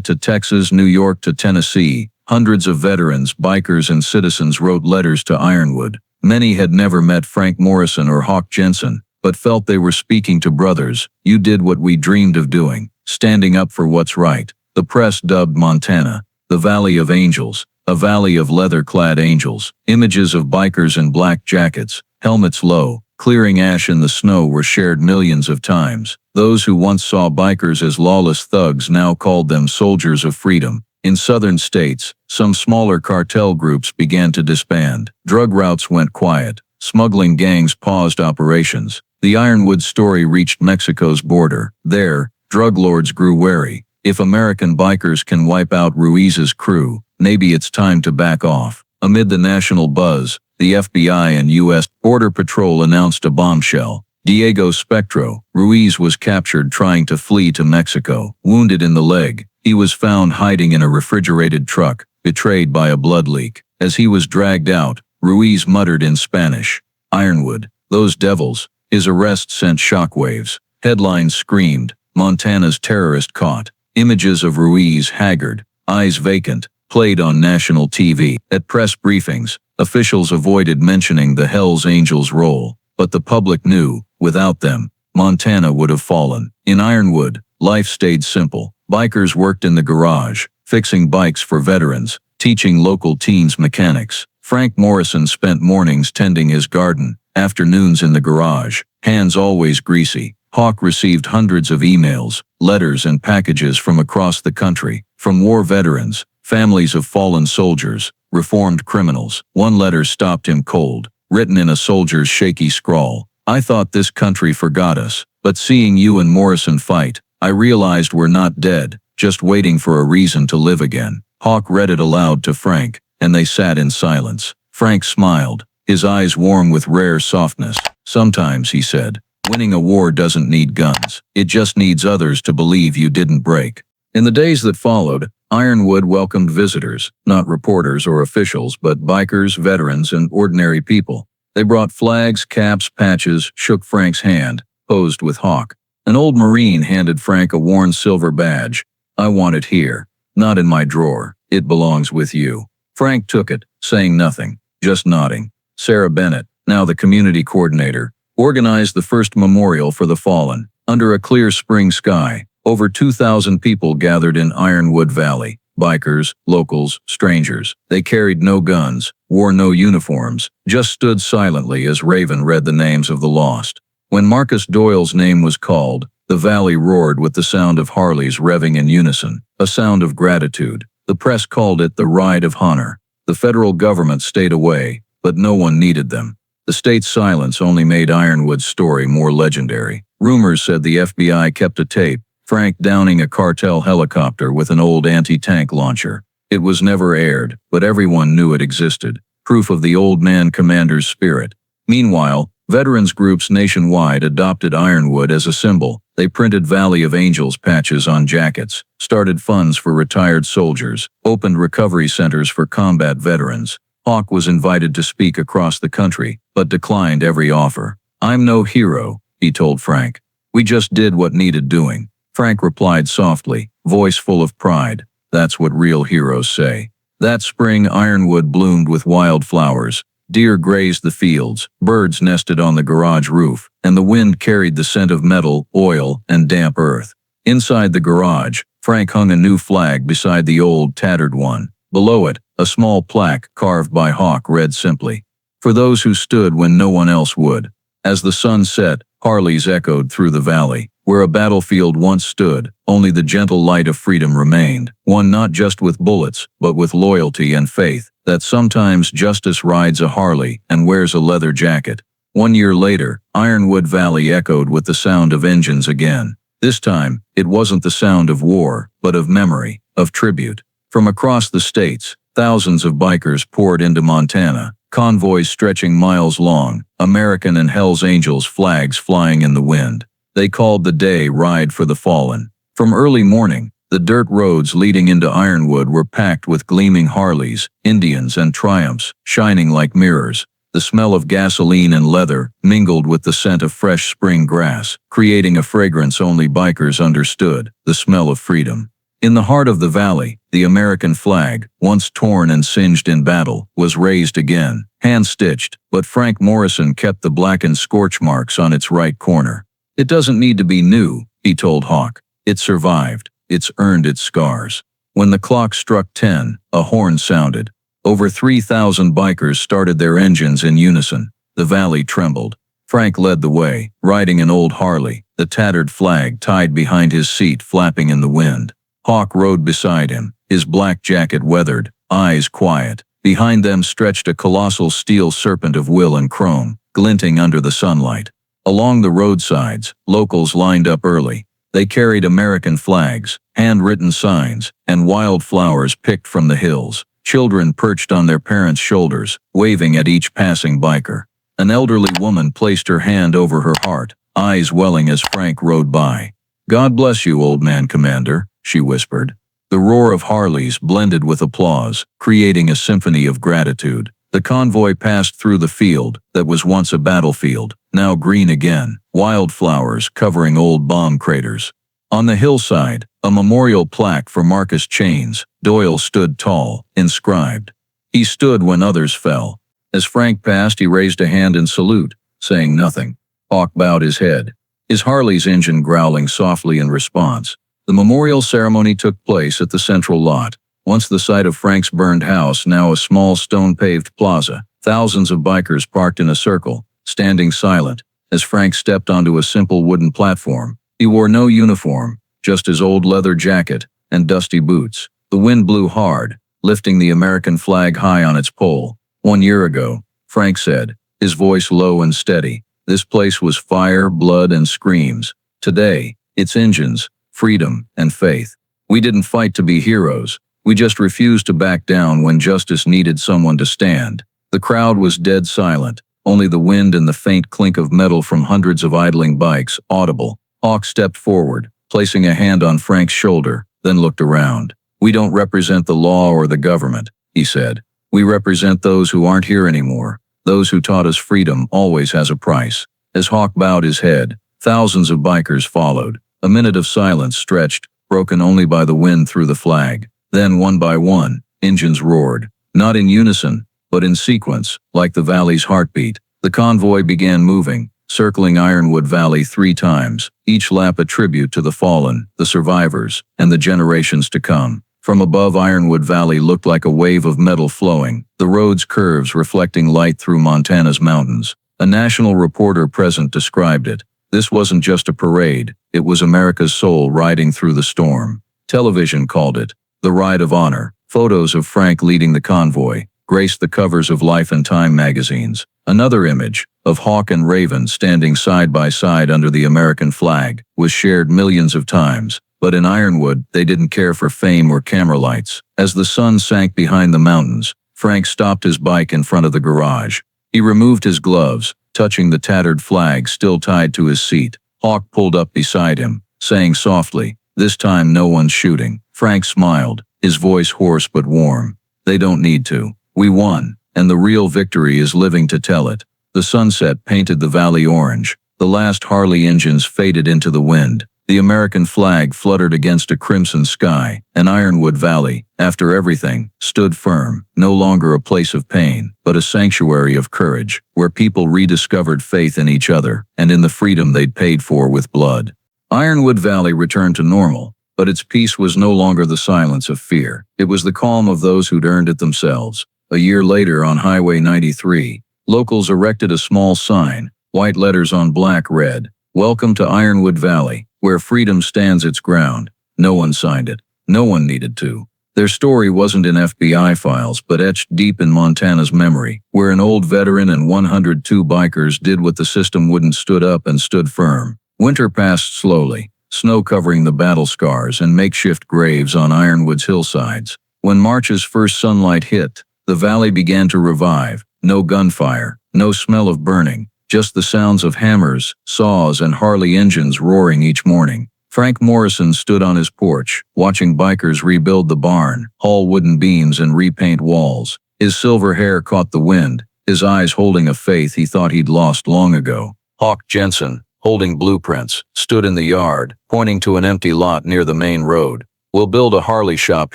to Texas, New York to Tennessee, hundreds of veterans, bikers, and citizens wrote letters to Ironwood. Many had never met Frank Morrison or Hawk Jensen, but felt they were speaking to brothers. You did what we dreamed of doing, standing up for what's right. The press dubbed Montana the Valley of Angels, a valley of leather-clad angels. Images of bikers in black jackets, helmets low, clearing ash in the snow were shared millions of times. Those who once saw bikers as lawless thugs now called them soldiers of freedom. In southern states, some smaller cartel groups began to disband. Drug routes went quiet. Smuggling gangs paused operations. The Ironwood story reached Mexico's border. There, drug lords grew wary. If American bikers can wipe out Ruiz's crew, maybe it's time to back off. Amid the national buzz, the FBI and U.S. Border Patrol announced a bombshell. Diego Spectro, Ruiz was captured trying to flee to Mexico. Wounded in the leg, he was found hiding in a refrigerated truck, betrayed by a blood leak. As he was dragged out, Ruiz muttered in Spanish, "Ironwood, those devils." His arrest sent shockwaves. Headlines screamed, "Montana's terrorist caught." Images of Ruiz, haggard, eyes vacant, played on national TV. At press briefings, officials avoided mentioning the Hells Angels' role, but the public knew, without them, Montana would have fallen. In Ironwood, life stayed simple. Bikers worked in the garage, fixing bikes for veterans, teaching local teens mechanics. Frank Morrison spent mornings tending his garden, afternoons in the garage, hands always greasy. Hawk received hundreds of emails, letters, and packages from across the country, from war veterans, families of fallen soldiers, reformed criminals. One letter stopped him cold, written in a soldier's shaky scrawl. "I thought this country forgot us, but seeing you and Morrison fight, I realized we're not dead, just waiting for a reason to live again." Hawk read it aloud to Frank, and they sat in silence. Frank smiled, his eyes warm with rare softness. "Sometimes," he said, "winning a war doesn't need guns. It just needs others to believe you didn't break." In the days that followed, Ironwood welcomed visitors, not reporters or officials, but bikers, veterans, and ordinary people. They brought flags, caps, patches, shook Frank's hand, posed with Hawk. An old Marine handed Frank a worn silver badge. "I want it here, not in my drawer. It belongs with you." Frank took it, saying nothing, just nodding. Sarah Bennett, now the community coordinator, organized the first memorial for the fallen. Under a clear spring sky, over 2,000 people gathered in Ironwood Valley. Bikers, locals, strangers. They carried no guns, wore no uniforms, just stood silently as Raven read the names of the lost. When Marcus Doyle's name was called, the valley roared with the sound of Harleys revving in unison, a sound of gratitude. The press called it the Ride of Honor. The federal government stayed away, but no one needed them. The state's silence only made Ironwood's story more legendary. Rumors said the FBI kept a tape, Frank downing a cartel helicopter with an old anti-tank launcher. It was never aired, but everyone knew it existed, proof of the old man commander's spirit. Meanwhile, veterans groups nationwide adopted Ironwood as a symbol. They printed Valley of Angels patches on jackets, started funds for retired soldiers, opened recovery centers for combat veterans. Hawk was invited to speak across the country, but declined every offer. "I'm no hero," he told Frank. "We just did what needed doing." Frank replied softly, voice full of pride, "That's what real heroes say." That spring, Ironwood bloomed with wildflowers. Deer grazed the fields, birds nested on the garage roof, and the wind carried the scent of metal, oil, and damp earth. Inside the garage, Frank hung a new flag beside the old, tattered one. Below it, a small plaque carved by Hawk read simply, "For those who stood when no one else would." As the sun set, Harleys echoed through the valley. Where a battlefield once stood, only the gentle light of freedom remained, one not just with bullets, but with loyalty and faith, that sometimes justice rides a Harley and wears a leather jacket. 1 year later, Ironwood Valley echoed with the sound of engines again. This time, it wasn't the sound of war, but of memory, of tribute. From across the states, thousands of bikers poured into Montana, convoys stretching miles long, American and Hells Angels flags flying in the wind. They called the day Ride for the Fallen. From early morning, The dirt roads leading into Ironwood were packed with gleaming Harleys, Indians, and Triumphs, shining like mirrors. The smell of gasoline and leather mingled with the scent of fresh spring grass, creating a fragrance only bikers understood, the smell of freedom. In the heart of the valley, the American flag, once torn and singed in battle, was raised again, hand-stitched, but Frank Morrison kept the blackened scorch marks on its right corner. "It doesn't need to be new," he told Hawk. "It survived. It's earned its scars." When the clock struck 10, a horn sounded. Over 3,000 bikers started their engines in unison. The valley trembled. Frank led the way, riding an old Harley, the tattered flag tied behind his seat flapping in the wind. Hawk rode beside him, his black jacket weathered, eyes quiet. Behind them stretched a colossal steel serpent of will and chrome, glinting under the sunlight. Along the roadsides, locals lined up early. They carried American flags, handwritten signs, and wild flowers picked from the hills. Children perched on their parents' shoulders, waving at each passing biker. An elderly woman placed her hand over her heart, eyes welling as Frank rode by. "God bless you, old man commander," she whispered. The roar of Harleys blended with applause, creating a symphony of gratitude. The convoy passed through the field that was once a battlefield, now green again, wildflowers covering old bomb craters. On the hillside, a memorial plaque for Marcus Chains, Doyle stood tall, inscribed. He stood when others fell. As Frank passed, he raised a hand in salute, saying nothing. Hawk bowed his head, his Harley's engine growling softly in response. The memorial ceremony took place at the central lot, once the site of Frank's burned house, now a small stone-paved plaza. Thousands of bikers parked in a circle, standing silent, as Frank stepped onto a simple wooden platform. He wore no uniform, just his old leather jacket and dusty boots. The wind blew hard, lifting the American flag high on its pole. "1 year ago," Frank said, his voice low and steady, "this place was fire, blood, and screams. Today, it's engines, freedom, and faith. We didn't fight to be heroes. We just refused to back down when justice needed someone to stand." The crowd was dead silent, only the wind and the faint clink of metal from hundreds of idling bikes audible. Hawk stepped forward, placing a hand on Frank's shoulder, then looked around. "We don't represent the law or the government," he said. "We represent those who aren't here anymore. Those who taught us freedom always has a price." As Hawk bowed his head, thousands of bikers followed. A minute of silence stretched, broken only by the wind through the flag. Then, one by one, engines roared. Not in unison, but in sequence, like the valley's heartbeat. The convoy began moving, circling Ironwood Valley 3 times, each lap a tribute to the fallen, the survivors, and the generations to come. From above, Ironwood Valley looked like a wave of metal flowing, the road's curves reflecting light through Montana's mountains. A national reporter present described it. This wasn't just a parade, it was America's soul riding through the storm. Television called it the Ride of Honor. Photos of Frank leading the convoy graced the covers of Life and Time magazines. Another image, of Hawk and Raven standing side by side under the American flag, was shared millions of times. But in Ironwood, they didn't care for fame or camera lights. As the sun sank behind the mountains, Frank stopped his bike in front of the garage. He removed his gloves, touching the tattered flag still tied to his seat. Hawk pulled up beside him, saying softly, "This time no one's shooting." Frank smiled, his voice hoarse but warm. "They don't need to. We won, and the real victory is living to tell it." The sunset painted the valley orange. The last Harley engines faded into the wind. The American flag fluttered against a crimson sky, and Ironwood Valley, after everything, stood firm, no longer a place of pain, but a sanctuary of courage, where people rediscovered faith in each other and in the freedom they'd paid for with blood. Ironwood Valley returned to normal, but its peace was no longer the silence of fear. It was the calm of those who'd earned it themselves. A year later, on Highway 93, locals erected a small sign, white letters on black read, "Welcome to Ironwood Valley, where freedom stands its ground." No one signed it. No one needed to. Their story wasn't in FBI files, but etched deep in Montana's memory, where an old veteran and 102 bikers did what the system wouldn't, stood up and stood firm. Winter passed slowly, snow covering the battle scars and makeshift graves on Ironwood's hillsides. When March's first sunlight hit, the valley began to revive. No gunfire, no smell of burning, just the sounds of hammers, saws, and Harley engines roaring each morning. Frank Morrison stood on his porch, watching bikers rebuild the barn, haul wooden beams and repaint walls. His silver hair caught the wind, his eyes holding a faith he thought he'd lost long ago. Hawk Jensen, holding blueprints, stood in the yard, pointing to an empty lot near the main road. We'll build a Harley shop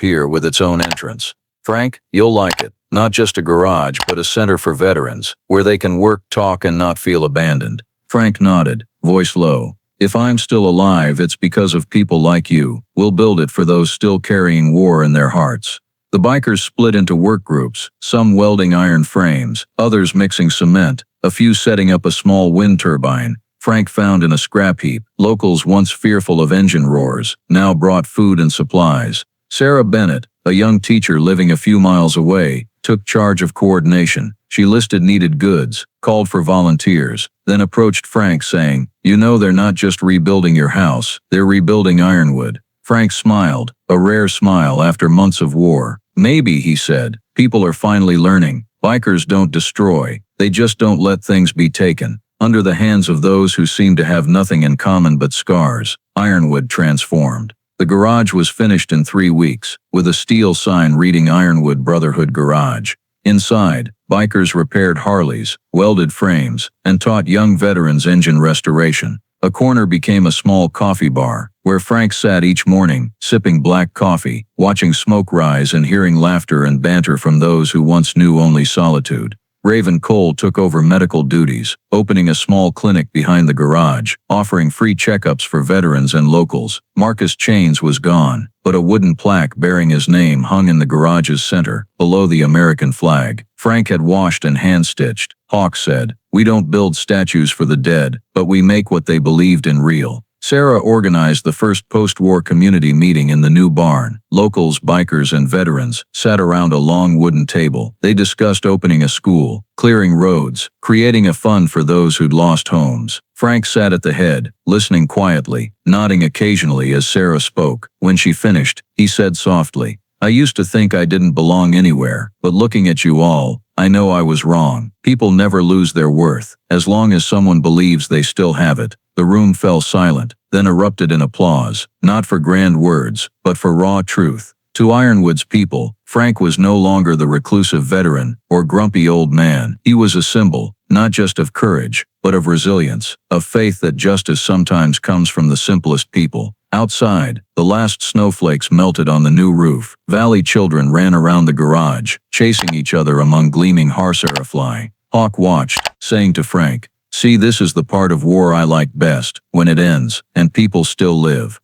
here with its own entrance. Frank, you'll like it. Not just a garage, but a center for veterans, where they can work, talk, and not feel abandoned. Frank nodded, voice low. If I'm still alive, it's because of people like you. We'll build it for those still carrying war in their hearts. The bikers split into work groups, some welding iron frames, others mixing cement, a few setting up a small wind turbine. Frank found in a scrap heap. Locals once fearful of engine roars, now brought food and supplies. Sarah Bennett, a young teacher living a few miles away, took charge of coordination. She listed needed goods, called for volunteers, then approached Frank saying, "You know they're not just rebuilding your house, they're rebuilding Ironwood." Frank smiled, a rare smile after months of war. "Maybe," he said, "people are finally learning. Bikers don't destroy, they just don't let things be taken." Under the hands of those who seemed to have nothing in common but scars, Ironwood transformed. The garage was finished in 3 weeks, with a steel sign reading Ironwood Brotherhood Garage. Inside, bikers repaired Harleys, welded frames, and taught young veterans engine restoration. A corner became a small coffee bar, where Frank sat each morning, sipping black coffee, watching smoke rise and hearing laughter and banter from those who once knew only solitude. Raven Cole took over medical duties, opening a small clinic behind the garage, offering free checkups for veterans and locals. Marcus Chains was gone, but a wooden plaque bearing his name hung in the garage's center, below the American flag. Frank had washed and hand-stitched. Hawk said, "We don't build statues for the dead, but we make what they believed in real." Sarah organized the first post-war community meeting in the new barn. Locals, bikers, and veterans sat around a long wooden table. They discussed opening a school, clearing roads, creating a fund for those who'd lost homes. Frank sat at the head, listening quietly, nodding occasionally as Sarah spoke. When she finished, he said softly, "I used to think I didn't belong anywhere, but looking at you all, I know I was wrong. People never lose their worth, as long as someone believes they still have it." The room fell silent, then erupted in applause, not for grand words, but for raw truth. To Ironwood's people, Frank was no longer the reclusive veteran or grumpy old man. He was a symbol, not just of courage, but of resilience, of faith that justice sometimes comes from the simplest people. Outside, the last snowflakes melted on the new roof. Valley children ran around the garage, chasing each other among gleaming harsarafly. Hawk watched, saying to Frank, "See, this is the part of war I like best, when it ends, and people still live."